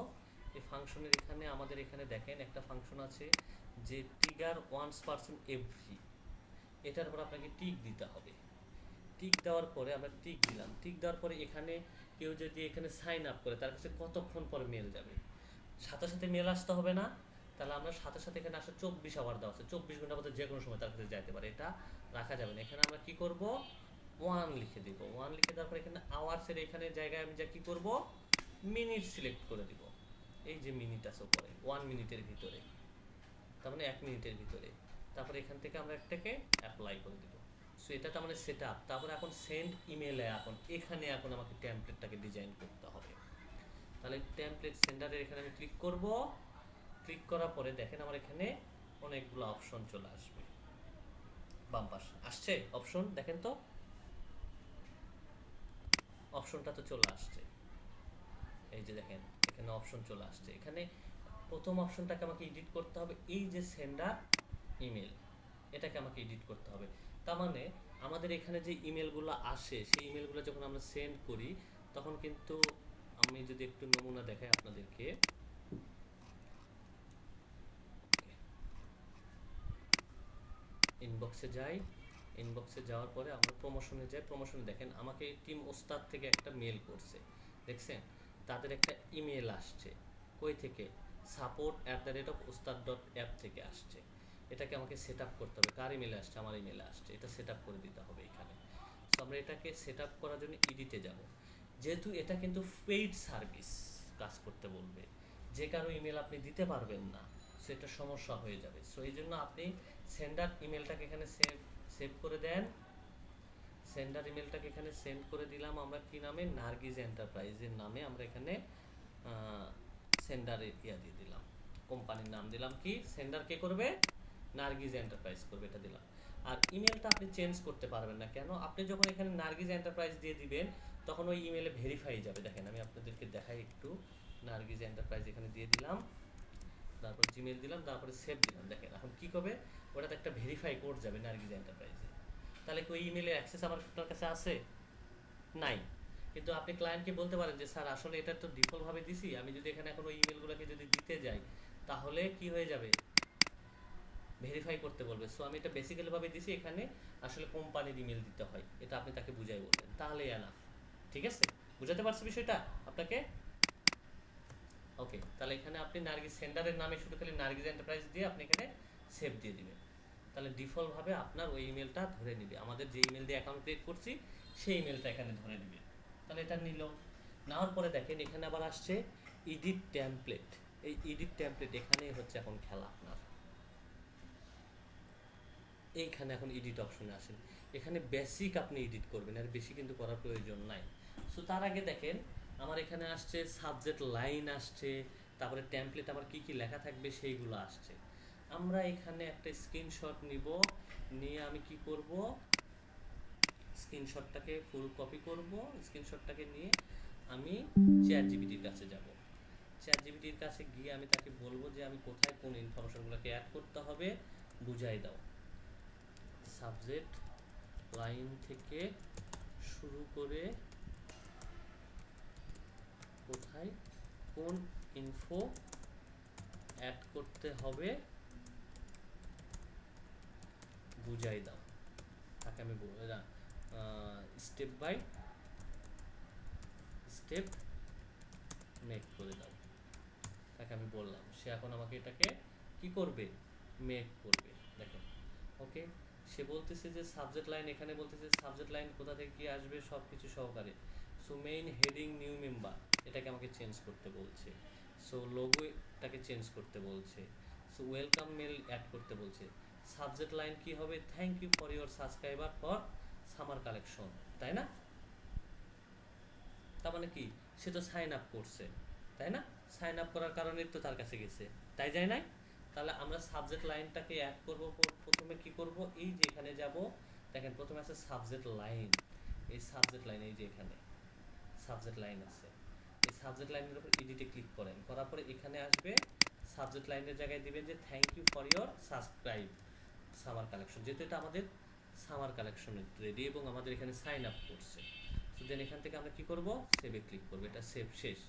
এই ফাংশনের এখানে আমাদের এখানে দেখেন একটা ফাংশন আছে যে ট্রিগার ওয়ান্স পারসন এভরি, এটার উপর আপনাকে টিক দিতে হবে। টিক দেওয়ার পরে আমরা টিক দিলাম। টিক দেওয়ার পরে এখানে কেউ যদি এখানে সাইন আপ করে তার কাছে কতক্ষণ পর মেল যাবে? সাথে সাথে মেল আসতে হবে না, তাহলে আমরা সাথে সাথে এখানে আসলে 24 আওয়ার দেওয়া আছে, 24 ঘন্টার মধ্যে যে কোনো সময় তার কাছে যাইতে পারে, এটা রাখা যাবে না। এখানে আমরা কি করব? 1 লিখে দিব। 1 লিখে দেওয়ার পর এখানে আওয়ার্সের এখানে জায়গায় আমি যা কি করব? মিনিট সিলেক্ট করে দিব। এই যে মিনিট আছে উপরে 1 মিনিটের ভিতরে, তার মানে 1 মিনিটের ভিতরে। তারপরে এখান থেকে আমরা একটাকে অ্যাপ্লাই করে দিব। সো এটা তার মানে সেট আপ। তারপরে এখন সেন্ড ইমেলে এখানে আমাকে টেমপ্লেটটাকে ডিজাইন করতে হবে। তাহলে টেমপ্লেট সেন্ডারের এখানে আমি ক্লিক করব। ক্লিক করার পরে দেখেন আমার এখানে অনেকগুলো অপশন চলে আসবে। বাম পাশে আসছে অপশন, দেখেন তো অপশনটা তো চলে আসছে। এই যে দেখেন এখানে অপশন চলে আসছে। এখানে প্রথম অপশনটাকে আমাকে এডিট করতে হবে। এই যে সেন্ডার ইমেল, এটাকে আমাকে এডিট করতে হবে। তার মানে আমাদের এখানে যে ইমেলগুলো আসে সেই ইমেলগুলো যখন আমরা সেন্ড করি তখন কিন্তু, আমি যদি একটু নমুনা দেখাই আপনাদেরকে, ইনবক্সে যাই। ইনবক্সে যাওয়ার পরে আমরা প্রমোশনে যাই। প্রমোশনে দেখেন আমাকে টিম ওস্তাদ থেকে একটা মেল করছে, দেখছেন? তাদের একটা ইমেল আসছে কই থেকে? support@ostad.app থেকে আসছে। এটাকে আমাকে সেট আপ করতে হবে। কার ইমেলে আসছে? আমার ইমেলে আসছে। এটা সেট আপ করে দিতে হবে এখানে। সো আমরা এটাকে সেট আপ করার জন্য এডিটে যাব। যেহেতু এটা কিন্তু পেইড সার্ভিস কাজ করতে বলবে, যে কারো ইমেল আপনি দিতে পারবেন না, সেটা সমস্যা হয়ে যাবে। সো এই জন্য আপনি সেন্ডার ইমেলটাকে এখানে সেভ করে দেন। সেন্ডার ইমেলটাকে এখানে সেন্ড করে দিলাম আমরা কি নামে? নার্গিস এন্টারপ্রাইজের নামে আমরা এখানে সেন্ডার দিয়ে দিলাম। কোম্পানির নাম দিলাম কি? সেন্ডার কে করবে? নার্গিস এন্টারপ্রাইজ করবে, এটা দিলাম। আর ইমেলটা আপনি চেঞ্জ করতে পারবেন না। কেন? আপনি যখন এখানে নার্গিস এন্টারপ্রাইজ দিয়ে দিবেন তখন ওই ইমেলে ভেরিফাই যাবে। দেখেন আমি আপনাদেরকে দেখাই একটু। নার্গিস এন্টারপ্রাইজ এখানে দিয়ে দিলাম, তারপর জিমেল দিলাম, তারপরে সেভ দিলাম। দেখেন এখন কি করবে? ওটাতে একটা ভেরিফাই কোড যাবে নার্গিস এন্টারপ্রাইজে। তাহলে কি ওই ইমেলের অ্যাক্সেস আমার আপনার কাছে আছে? নাই। কিন্তু আপনি ক্লায়েন্টকে বলতে পারেন যে স্যার আসলে এটা তো ডিফল্টভাবে দিছি, আমি যদি এখানে এখন ওই ইমেলগুলোকে যদি দিতে যাই তাহলে কি হয়ে যাবে? ভেরিফাই করতে বলবে। সো আমি এটা বেসিক্যালি ভাবে দিছি, এখানে আসলে কোম্পানির ইমেল দিতে হয়, এটা আপনি তাকে বুঝাই বলবেন, তাহলে এনাফ। ঠিক আছে? বুঝাতে পারছি বিষয়টা আপনাকে? ওকে, তাহলে এখানে আপনি নার্গিস সেন্ডারের নামে শুধু খালি নার্গিস এন্টারপ্রাইজ দিয়ে আপনি এখানে সেভ দিয়ে দিবেন। তাহলে ডিফল্টভাবে আপনার ওই ইমেলটা ধরে নেবে। আমাদের যে ইমেল দিয়ে অ্যাকাউন্ট ক্রিয়েট করছি সেই ইমেলটা এখানে ধরে নেবে। তাহলে এটা নিল। নেওয়ার পরে দেখেন এখানে আবার আসছে এডিট টেমপ্লেট। এই এডিট টেমপ্লেট এখানেই হচ্ছে এখন খেলা আপনার। এইখানে এখন এডিট অপশনে আসেন। এখানে বেসিক আপনি এডিট করবেন, আর বেশি কিন্তু করার প্রয়োজন নাই। সো তার আগে দেখেন আমার এখানে আসছে সাবজেক্ট লাইন আসছে, তারপরে টেমপ্লেট আমার কি কি লেখা থাকবে সেইগুলো আসছে। আমরা এখানে একটা স্ক্রিনশট নিব, নিয়ে আমি কি করব? স্ক্রিনশটটাকে ফুল কপি করব। স্ক্রিনশটটাকে নিয়ে আমি চ্যাটজিপিটির কাছে যাব। চ্যাটজিপিটির কাছে গিয়ে আমি তাকে বলবো যে আমি কোথায় কোন ইনফরমেশনগুলোকে অ্যাড করতে হবে বুঝাই দাও। সাবজেক্ট লাইন থেকে শুরু করে কোথায় কোন ইনফো অ্যাড করতে হবে বুঝাই দাও। তাকে আমি স্টেপ বাই স্টেপ মেক করে দাও, তাকে আমি বললাম। সে এখন আমাকে এটাকে কি করবে? মেক করবে। দেখেন ওকে। সে বলতেছে যে সাবজেক্ট লাইন, এখানে বলতেছে সাবজেক্ট লাইন কোথা থেকে কি আসবে সব কিছু সহকারে। So main heading new member এটাকে আমাকে চেঞ্জ করতে বলছে। সো লোগোটাকে চেঞ্জ করতে বলছে। সো ওয়েলকাম মেল অ্যাড করতে বলছে। সাবজেক্ট লাইন কি হবে, thank you for your subscriber for summer collection, তাই না? তার মানে কি, সে তো সাইন আপ করছে, তাই না? সাইন আপ করার কারণে তো তার কাছে গেছে, তাই যায় নাই? তাহলে আমরা সাবজেক্ট লাইনটাকে অ্যাড করব। প্রথমে কি করব, এই যে এখানে যাব, দেখেন প্রথমে আছে সাবজেক্ট লাইন। এই সাবজেক্ট লাইন, এই যে এখানে সাবজেক্ট লাইন আছে, এই সাবজেক্ট লাইনের উপর এডিটে ক্লিক করেন, করার পরে এখানে আসবে সাবজেক্ট লাইনের জায়গায় দিবেন যে thank you for your subscribe summer collection, যেহেতু এটা আমাদের সামার কালেকশনের রেডি এবং আমাদের এখানে সাইন আপ করছে। সো দেন এখান থেকে আমরা কি করব, সেভে ক্লিক করব, এটা সেভ শেষ।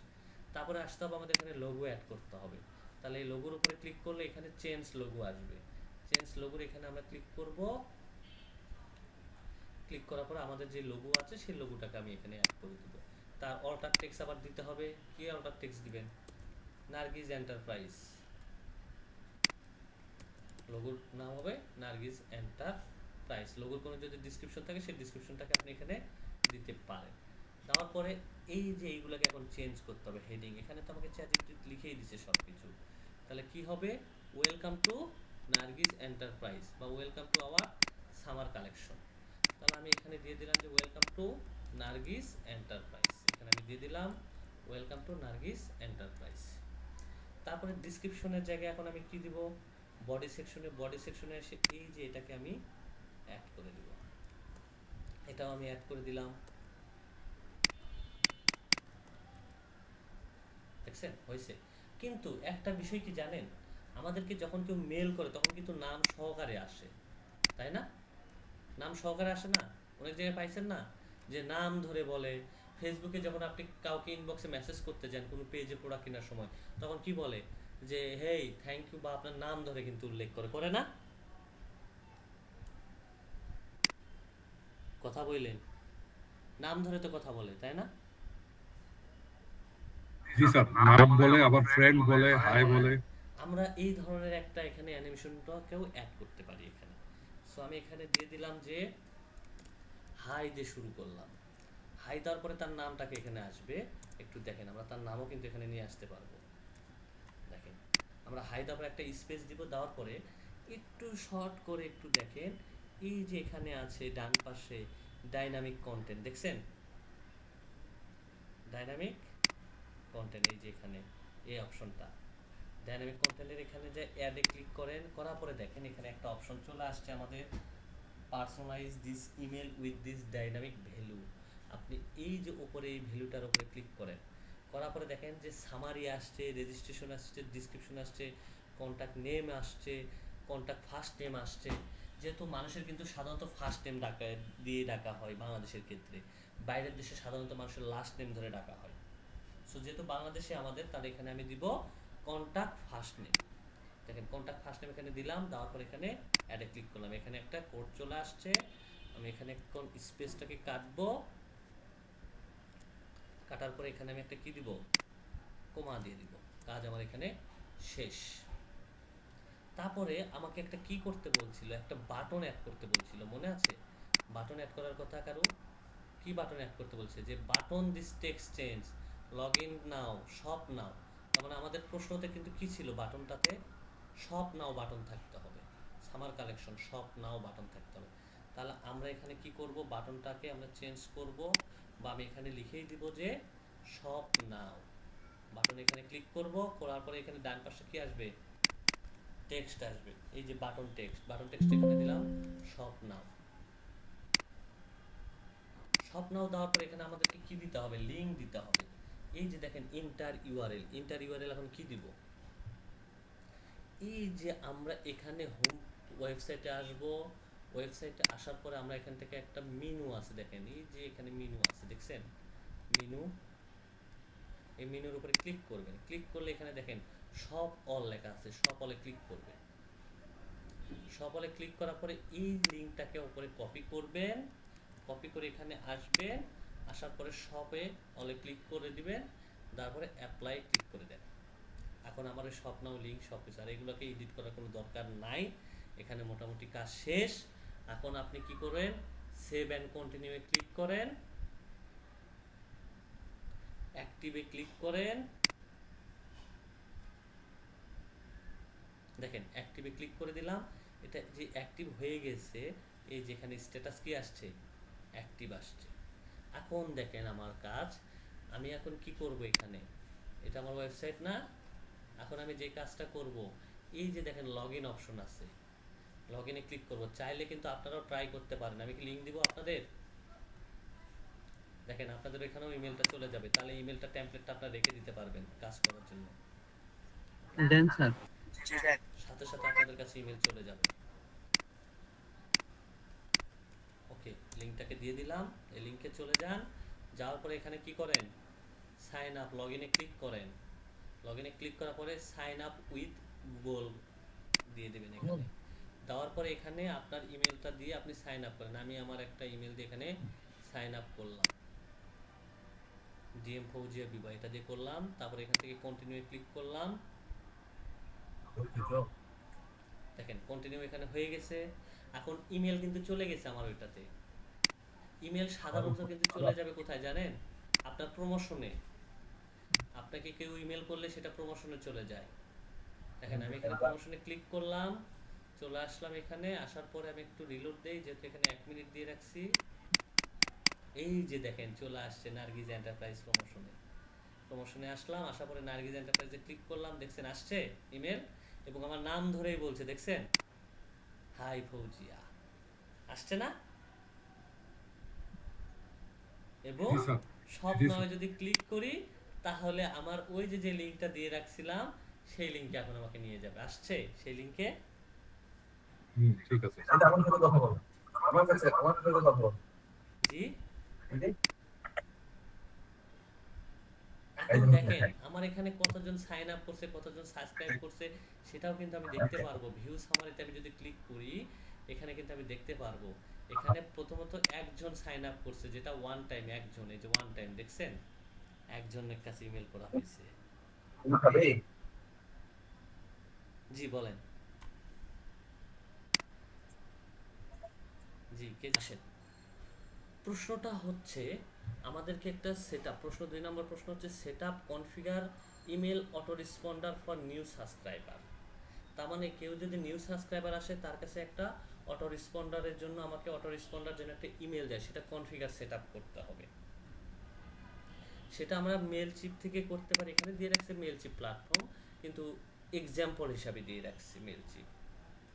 তারপরে আসতে হবে আমাদের এখানে লোগো অ্যাড করতে হবে। তাহলে এই লোগোর উপরে ক্লিক করলে এখানে চেঞ্জ লোগো আসবে। চেঞ্জ লোগোর এখানে আমরা ক্লিক করব। ক্লিক করার পরে আমাদের যে লোগো আছে সেই লোগোটাকে আমি এখানে অ্যাড করে দেব। তার অল্টার টেক্সট আবার দিতে হবে। কি অল্টার টেক্সট দিবেন, নার্গিস এন্টারপ্রাইজ, লোগোর নাম হবে নার্গিস এন্টারপ্রাইজ। লোগোর কোনো যদি ডিসক্রিপশন থাকে সেই ডিসক্রিপশনটাকে আপনি এখানে দিতে পারেন। দেওয়ার পরে এই যে এইগুলোকে এখন চেঞ্জ করতে হবে হেডিং, এখানে তো আমাকে চ্যাটজিপিটি লিখেই দিছে সব কিছু। তাহলে কি হবে, ওয়েলকাম টু নার্গিস এন্টারপ্রাইজ বা welcome to our summer collection. তাহলে আমি এখানে দিয়ে দিলাম যে ওয়েলকাম টু নার্গিস এন্টারপ্রাইজ, এখানে আমি দিয়ে দিলাম ওয়েলকাম টু নার্গিস এন্টারপ্রাইজ। তারপরে ডিসক্রিপশনের জায়গায় এখন আমি কি দিব, বডি সেকশনে এসে এই যে এটাকে আমি অ্যাড করে দিব, এটাও আমি অ্যাড করে দিলাম। দেখছেন হয়েছে। কিন্তু একটা বিষয় কি জানেন, আমাদেরকে যখন কেউ মেল করে তখন কিন্তু নাম সহকারে আসে, তাই না? নাম সহকারে আসে না? অনেক জায়গায় পাইছেন না যে নাম ধরে বলে। ফেসবুকে যখন আপনি কাউকে ইনবক্সে মেসেজ করতে যান কোনো পেজে প্রোডাক্ট কেনার সময়, তখন কি বলে যে হেই থ্যাংক ইউ, বা আপনার নাম ধরে কিন্তু উল্লেখ করে না? কথা বললেন, নাম ধরে তো কথা বলে, তাই না? জি স্যার, নাম বলে আবার ফ্রেন্ড বলে, হাই বলে। আমরা এই ধরনের একটা এখানে অ্যানিমেশনটাকেও অ্যাড করতে পারি এখানে। সো আমি এখানে দিয়ে দিলাম যে হাই দিয়ে শুরু করলাম। হাই দেওয়ার পরে তার নামটাকে এখানে আসবে। একটু দেখেন, আমরা তার নামও কিন্তু এখানে নিয়ে আসতে পারবো। দেখেন আমরা হাই দেওয়ার পরে একটা স্পেস দিব, দেওয়ার পরে একটু শর্ট করে একটু দেখেন, এই যে এখানে আছে ডান পাশে ডাইনামিক কন্টেন্ট, দেখছেন? ডাইনামিক কন্টেন্ট, এই যে এখানে এই অপশনটা ডাইনামিক কন্টেন্টের এখানে যে অ্যাডে ক্লিক করেন, করার পরে দেখেন এখানে একটা অপশন চলে আসছে আমাদের personalize this email with this dynamic value. আপনি এই যে উপরে এই ভ্যালুটার উপরে ক্লিক করেন, করার পরে দেখেন যে সামারি আসছে, রেজিস্ট্রেশন আসছে, ডিসক্রিপশন আসছে, কন্ট্যাক্ট নেম আসছে, কন্ট্যাক্ট ফার্স্ট নেম আসছে। যেহেতু মানুষের কিন্তু সাধারণত ফার্স্ট নেম ডাকা হয় বাংলাদেশের ক্ষেত্রে, বাইরের দেশে সাধারণত মানুষের লাস্ট নেম ধরে ডাকা হয়। সো যেহেতু বাংলাদেশে আমাদের, তার এখানে আমি দিব কন্ট্যাক্ট ফার্স্ট নেম। দেখেন কন্ট্যাক্ট ফার্স্ট নেম এখানে দিলাম, দেওয়ার পর এখানে অ্যাডে ক্লিক করলাম, এখানে একটা কোড চলে আসছে। আমি এখানে কোন স্পেসটাকে কাটবো, কাটার পরে এখানে আমি একটা কি দিব, কোমা দিয়ে দিব। কাজ আমার এখানে শেষ। তারপরে আমাকে একটা কি করতে বলছিল, একটা বাটন অ্যাড করতে বলছিল, মনে আছে? বাটন অ্যাড করার কথা কারো? কি বাটন অ্যাড করতে বলছে, যে button this text change, log in now, shop নাও। তার মানে আমাদের প্রশ্নতে কিন্তু কি ছিল, বাটনটাতে শপ নাও বাটন থাকতে হবে, সামার কালেকশন শপ নাও বাটন থাকতে হবে। তাহলে আমরা এখানে কি করব, বাটনটাকে আমরা চেঞ্জ করব, বা আমি এখানে লিখেই দিব যে শপ নাও বাটন। এখানে ক্লিক করব, করার পরে এখানে ডান পাশে কি আসবে, টেক্সট আসবে, এই যে বাটন টেক্সট এখানে দিলাম শপ নাও। শপ নাও দেওয়ার পরে এখানে আমাদেরকে কি দিতে হবে, লিঙ্ক দিতে হবে। এই যে দেখেন ইন্টার ইউআরএল, এখন কি দিব, এই যে আমরা এখানে হোম ওয়েবসাইটে আসব, ওয়েবসাইটে আসার পরে আমরা এখান থেকে একটা মেনু আছে, দেখেন এই যে এখানে মেনু আছে, দেখছেন মেনু, এই মেনুর উপরে ক্লিক করবেন। ক্লিক করলে এখানে দেখেন শপ অল লেখা আছে, শপ অলে ক্লিক করবেন। শপ অলে ক্লিক করার পরে এই লিঙ্কটাকে উপরে কপি করবেন, কপি করে এখানে আসবেন, আসার পরে শপে অলে ক্লিক করে দিবেন, তারপরে অ্যাপ্লাই ক্লিক করে দেন। এখন আমার ওই শপ নাও লিঙ্ক সব কিছু, আর এগুলোকে এডিট করার কোনো দরকার নাই, এখানে মোটামুটি কাজ শেষ। এখন আপনি কি করেন, save and continue A click করেন, অ্যাক্টিভে ক্লিক করেন, দেখেন অ্যাক্টিভে ক্লিক করে দিলাম, এটা যে অ্যাক্টিভ হয়ে গেছে, এই যেখানে স্ট্যাটাস কি আসছে, অ্যাক্টিভ আসছে। এখন দেখেন আমার কাজ, আমি এখন কি করব, এখানে এটা আমার ওয়েবসাইট না, এখন আমি যে কাজটা করব, এই যে দেখেন লগ ইন অপশন আছে, লগ ইনে ক্লিক করব। চাইলে কিন্তু আপনারাও ট্রাই করতে পারেন, আমি কি লিঙ্ক দিব আপনাদের, দেখেন আপনাদের এখানেও ইমেলটা চলে যাবে, তাহলে ইমেলটা টেমপ্লেটটা আপনারা রেখে দিতে পারবেন কাজ করার জন্য, দেন স্যার। সাথে সাথে আপনাদের কাছে ইমেল চলে যাবে। ওকে, লিঙ্কটাকে দিয়ে দিলাম, এই লিঙ্কে চলে যান, যাওয়ার পরে এখানে কি করেন, সাইন আপ, লগ ইনে ক্লিক করেন, লগ ইনে ক্লিক করার পরে সাইন আপ উইথ গুগল দিয়ে দেবেন এখানে, দেওয়ার পরে এখানে আপনার ইমেলটা দিয়ে আপনি সাইন আপ করেন। আমি আমার একটা ইমেল দিয়ে এখানে সাইন আপ করলাম, ডিএম ফৌজিয়া বিবা, এটা দিয়ে করলাম, তারপরে এখান থেকে কন্টিনিউ ক্লিক করলাম, দেখেন কন্টিনিউ এখানে হয়ে গেছে। এখন ইমেল কিন্তু চলে গেছে আমার ওইটাতে, ইমেল সাধারণত কিন্তু চলে যাবে কোথায় জানেন, আপনার প্রমোশনে, আপনাকে কেউ ইমেল করলে সেটা প্রমোশনে চলে যায়। দেখেন আমি এখানে প্রমোশনে ক্লিক করলাম, চলে আসলাম, এখানে আসার পরে আমি একটু রিলোড দেই, যেহেতু এখানে 1 মিনিট দিয়ে রাখছি, এই যে দেখেন চলে আসছে নার্গিস এন্টারপ্রাইজ প্রমোশনে আসলাম, আসার পরে নার্গিস এন্টারপ্রাইজে ক্লিক করলাম, দেখছেন আসছে ইমেল, এবং আমার নাম ধরেই বলছে, দেখছেন হাই ফৌজিয়া, আসছে না, এবং জি স্যার। সব জি নামে স্যার। যদি ক্লিক করি তাহলে আমার ওই যে লিঙ্কটা দিয়ে রাখছিলাম সেই লিঙ্কে এখন আমাকে নিয়ে যাবে, আসছে সেই লিঙ্কে। ঠিক আছে। জি, এখন দেখেন আমার এখানে কতজন সাইন আপ করছে, কতজন সাবস্ক্রাইব করছে, সেটাও কিন্তু আমি দেখতে পারবো। ভিউ সামারিতে আমি যদি ক্লিক করি, এখানে কিন্তু আমি দেখতে পারবো, এখানে প্রথমত একজন সাইন আপ করছে, যেটা ওয়ান টাইম, একজন, এই যে ওয়ান টাইম, দেখছেন একজনের কাছে ইমেল করা হয়েছে। জি বলেন, জি কে আসেন। প্রশ্নটা হচ্ছে আমাদেরকে একটা সেটআপ, প্রশ্ন 2 নম্বর প্রশ্ন হচ্ছে setup configure email auto responder for new subscriber. তার মানে কেউ যদি নিউ সাবস্ক্রাইবার আসে, তার কাছে একটা অটো রেসপন্ডারের জন্য, আমাকে অটো রেসপন্ডার জন্য একটা ইমেল যায়, সেটা কনফিগার সেটআপ করতে হবে। সেটা আমরা মেল চিপ থেকে করতে পারি, এখানে দিয়ে রাখছে মেল চিপ প্ল্যাটফর্ম, কিন্তু এক্সাম্পল হিসাবে দিয়ে রাখছি মেল চিপ,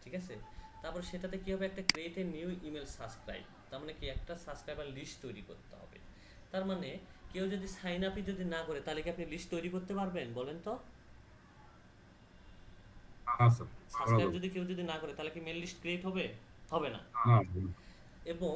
ঠিক আছে। তারপর সেটাতে কি হবে, একটা create a new email subscribe, তার মানে কি একটা সাবস্ক্রাইবার লিস্ট তৈরি করতে হবে। তার মানে কেউ যদি সাইন আপই যদি না করে, তাহলে কি আপনি লিস্ট তৈরি করতে পারবেন বলেন তো? হ্যাঁ স্যার। সাবস্ক্রাইব যদি কেউ যদি না করে, তাহলে কি মেল লিস্ট ক্রিয়েট হবে? হবে না। না। এবং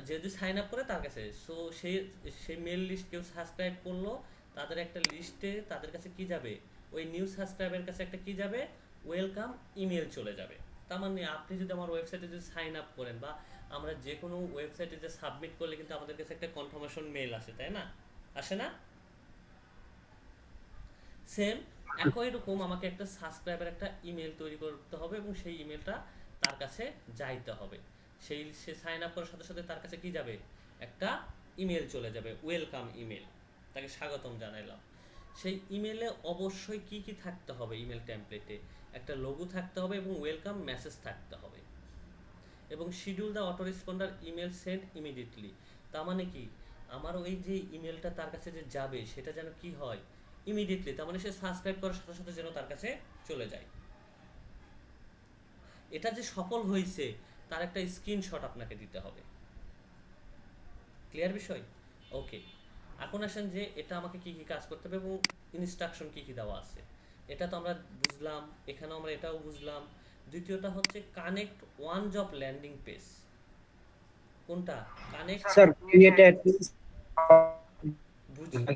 যে যদি সাইন আপ করে তার কাছে, সো সেই সেই মেল লিস্ট কেউ সাবস্ক্রাইব করলো, তাদের একটা লিস্টে তাদের কাছে কি যাবে, ওই নিউ সাবস্ক্রাইবের কাছে একটা কি যাবে, ওয়েলকাম ইমেল চলে যাবে। তার মানে আপনি যদি আমার ওয়েবসাইটে যদি সাইন আপ করেন, বা আমরা যে কোনো ওয়েবসাইটে যে সাবমিট করলে কিন্তু আমাদের কাছে একটা কনফার্মেশন মেল আসে, তাই না, আসে না? সেম একই রকম আমাকে একটা সাবস্ক্রাইবার একটা ইমেল তৈরি করতে হবে, এবং সেই ইমেলটা তার কাছে যাইতে হবে। সে সাইন আপ করার সাথে সাথে তার কাছে কি যাবে, একটা ইমেল চলে যাবে, ওয়েলকাম ইমেল, তাকে স্বাগতম জানাইলাম। সেই ইমেলে অবশ্যই কি কি থাকতে হবে, ইমেল টেমপ্লেটে একটা লোগো থাকতে হবে, এবং ওয়েলকাম মেসেজ থাকতে হবে, এবং schedule the auto responder email send immediately. তার মানে কি, আমার ওই যে ইমেলটা তার কাছে যে যাবে, সেটা যেন কি হয়, ইমিডিয়েটলি, তার মানে সে সাবস্ক্রাইব করার সাথে সাথে যেন তার কাছে চলে যায়। এটা যে সফল হয়েছে তার একটা স্ক্রিনশট আপনাকে দিতে হবে। ক্লিয়ার বিষয়? ওকে, এখন আসেন যে এটা আমাকে কি কি কাজ করতে হবে এবং ইনস্ট্রাকশন কি কি দেওয়া আছে, এটা তো আমরা বুঝলাম, এখানেও আমরা এটাও বুঝলাম। দ্বিতীয়টা হচ্ছে connect one job landing page. কোনটা connect? Sir create at least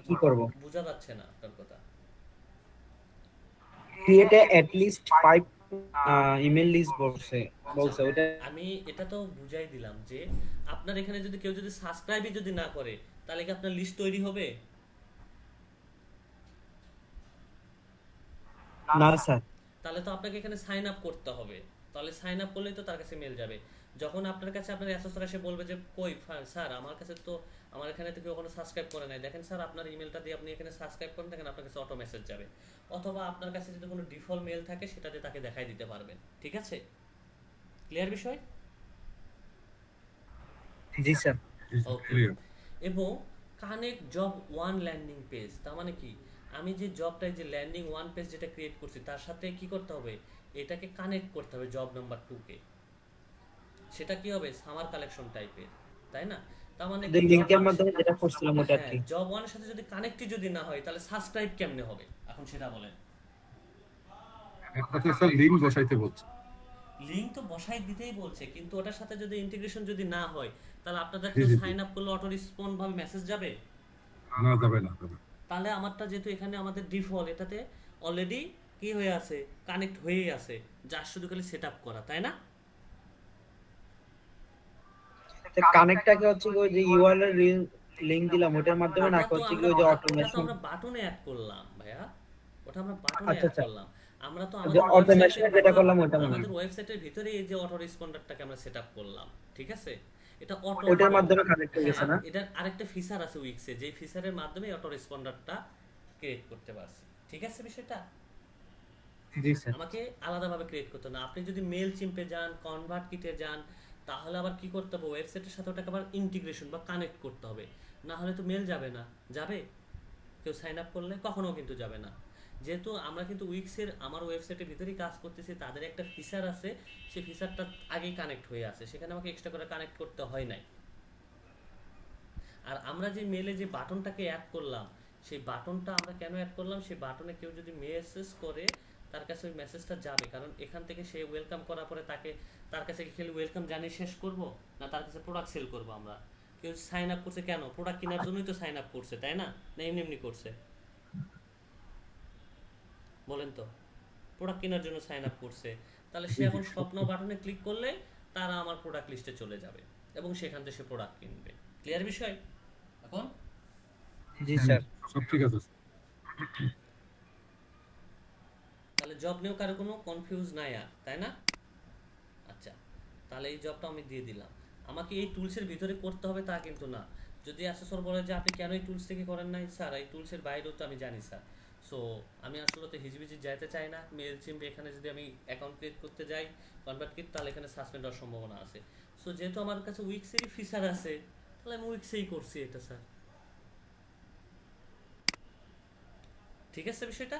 কি করব? বোঝা যাচ্ছে না আপনার কথা। Create at least 5 email list বলছে ওটা। আমি এটা তো বুঝাই দিলাম যে আপনার এখানে যদি কেউ যদি সাবস্ক্রাইবই যদি না করে, তাহলে কি আপনার লিস্ট তৈরি হবে? না স্যার। তাহলে তো আপনাকে এখানে সাইন আপ করতে হবে, তাহলে সাইন আপ করলেই তো তার কাছে মেল যাবে। যখন আপনার কাছে আপনার অ্যাসোসিয়েট এসে বলবে যে কই স্যার আমার কাছে তো আমার এখানে থেকে ওখানে সাবস্ক্রাইব করে নাই, দেখেন স্যার আপনার ইমেলটা দিয়ে আপনি এখানে সাবস্ক্রাইব করেন, দেখেন আপনার কাছে অটো মেসেজ যাবে, অথবা আপনার কাছে যদি কোনো ডিফল্ট মেল থাকে সেটা দিয়ে তাকে দেখাই দিতে পারবেন। ঠিক আছে, ক্লিয়ার বিষয়? জি স্যার। ওকে। ক্লিয়ার। এবং connect job one landing page, তার মানে কি আমি যে জবটাই যে ল্যান্ডিং ওয়ান পেজ যেটা ক্রিয়েট করছি তার সাথে কি করতে হবে, এটাকে কানেক্ট করতে হবে জব নাম্বার 2-কে। সেটা কি হবে, সামার কালেকশন টাইপের, তাই না? তার মানে লিংকের মাধ্যমে যেটা করছিলাম ওটা আর হ্যাঁ, কি। জব ওয়ানের সাথে যদি কানেক্টই যদি না হয় তাহলে সাবস্ক্রাইব কেমনে হবে এখন সেটা বলেন। একটা স্যার লিংক বসাইতে বলছে। লিংক তো বসাই দিতেই বলছে, কিন্তু ওটার সাথে যদি ইন্টিগ্রেশন যদি না হয় তাহলে আপনাদের জি, কেউ জি, জি। সাইন আপ করলে অটো রেসপন্স ভাবে মেসেজ যাবে। না যাবে না যাবে। তাহলে আমারটা যেহেতু এখানে আমাদের ডিফল্ট এটাতে অলরেডি কি হয়ে আছে, কানেক্ট হয়েই আছে, যার শুধু খালি সেট আপ করা, তাই না? কানেক্টটাকে হচ্ছে কি ওই যে ইউআরএল লিংক দিলাম ওটার মাধ্যমে না ওটা তো হচ্ছে কি আমরা ওই যে ওটা তো অটোমেশন। আমরা বাটনে অ্যাড করলাম ভাইয়া, ওটা আমরা বাটনে আচ্ছা অ্যাড আচ্ছা, করলাম। আমরা তো যে আমাদের অটোমেশন ওয়েবসাইটের যেটা ভিতর, করলাম ওটা মনে আমাদের হয় ওয়েবসাইটের ভিতরে এই যে অটো রেসপন্ডারটাকে আমরা সেট আপ করলাম, ঠিক আছে? এটা অটো, ওটার মাধ্যমে কানেক্ট হয়ে গেছে হ্যাঁ, না? এটার আরেকটা ফিচার আছে উইক্সে, যে ফিচারের মাধ্যমে অটো রেসপন্ডারটা ক্রিয়েট করতে পারছি। ঠিক আছে বিষয়টা? জি স্যার। আমাকে আলাদাভাবে ক্রিয়েট করতে না, আপনি যদি মেল চিম্পে যান, কনভার্ট কিটে যান, তাহলে আবার কি করতে হবে, ওয়েবসাইটের সাথে ওটাকে আবার ইন্টিগ্রেশন বা কানেক্ট করতে হবে, না হলে তো মেল যাবে না। যাবে? কেউ সাইন আপ করলে কখনো কিন্তু যাবে না। যেহেতু আমরা কিন্তু উইক্সের আমার ওয়েবসাইটের ভিতরেই কাজ করতেছি, তাদের একটা ফিচার আছে, সেই ফিচারটা আগেই কানেক্ট হয়ে আছে, সেখানে আমাকে এক্সট্রা করে কানেক্ট করতে হয় নাই। আর আমরা যে মেলে যে বাটনটাকে অ্যাড করলাম, সেই বাটনটা আমরা কেন অ্যাড করলাম, সেই বাটনে কেউ যদি মেসেজ করে তার কাছে ওই মেসেজটা যাবে, কারণ এখান থেকে সে ওয়েলকাম করার পরে তার কাছে কি খালি ওয়েলকাম জানিয়ে শেষ করব, না তার কাছে প্রোডাক্ট সেল করব আমরা? কেউ সাইন আপ করছে কেন, প্রোডাক্ট কেনার জন্যই তো সাইন আপ করছে, তাই না? না এমনি এমনি করছে বলেন তো? প্রোডাক্ট কেনার জন্য সাইন আপ করছে, তাহলে সে এখন স্বপ্ন বাটনে ক্লিক করলে তারা আমার প্রোডাক্ট লিস্টে চলে যাবে এবং সেখান থেকে সে প্রোডাক্ট কিনবে। ক্লিয়ার বিষয় এখন? জি স্যার। সব ঠিক আছে। তাহলে জব নিয়েও কারো কোনো কনফিউজ নাই আর, তাই না? আচ্ছা, তাহলে এই জবটা আমি দিয়ে দিলাম। আমাকে এই টুলসের ভিতরে করতে হবে তা কিন্তু না। যদি অ্যাসেসর বলে যে আপনি কেন এই টুলস থেকে করেন নাই, স্যার এই টুলসের বাইরেও তো আমি জানি স্যার। সো আমি আসলে তো হিজিবিজি যাইতে চাই না, মেল চিম্পে এখানে যদি আমি অ্যাকাউন্ট ক্রিয়েট করতে যাই কনভার্ট কিট, তাহলে এখানে সাসপেন্ড হওয়ার সম্ভাবনা আছে। সো যেহেতু আমার কাছে উইক্সেরই ফিচার আছে, তাহলে আমি উইক্সেই করছি এটা স্যার। ঠিক আছে বিষয়টা?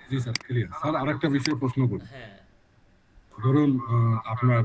জি স্যার ক্লিয়ার। স্যার আরেকটা বিষয়ে প্রশ্ন করি। হ্যাঁ। ধরুন আপনার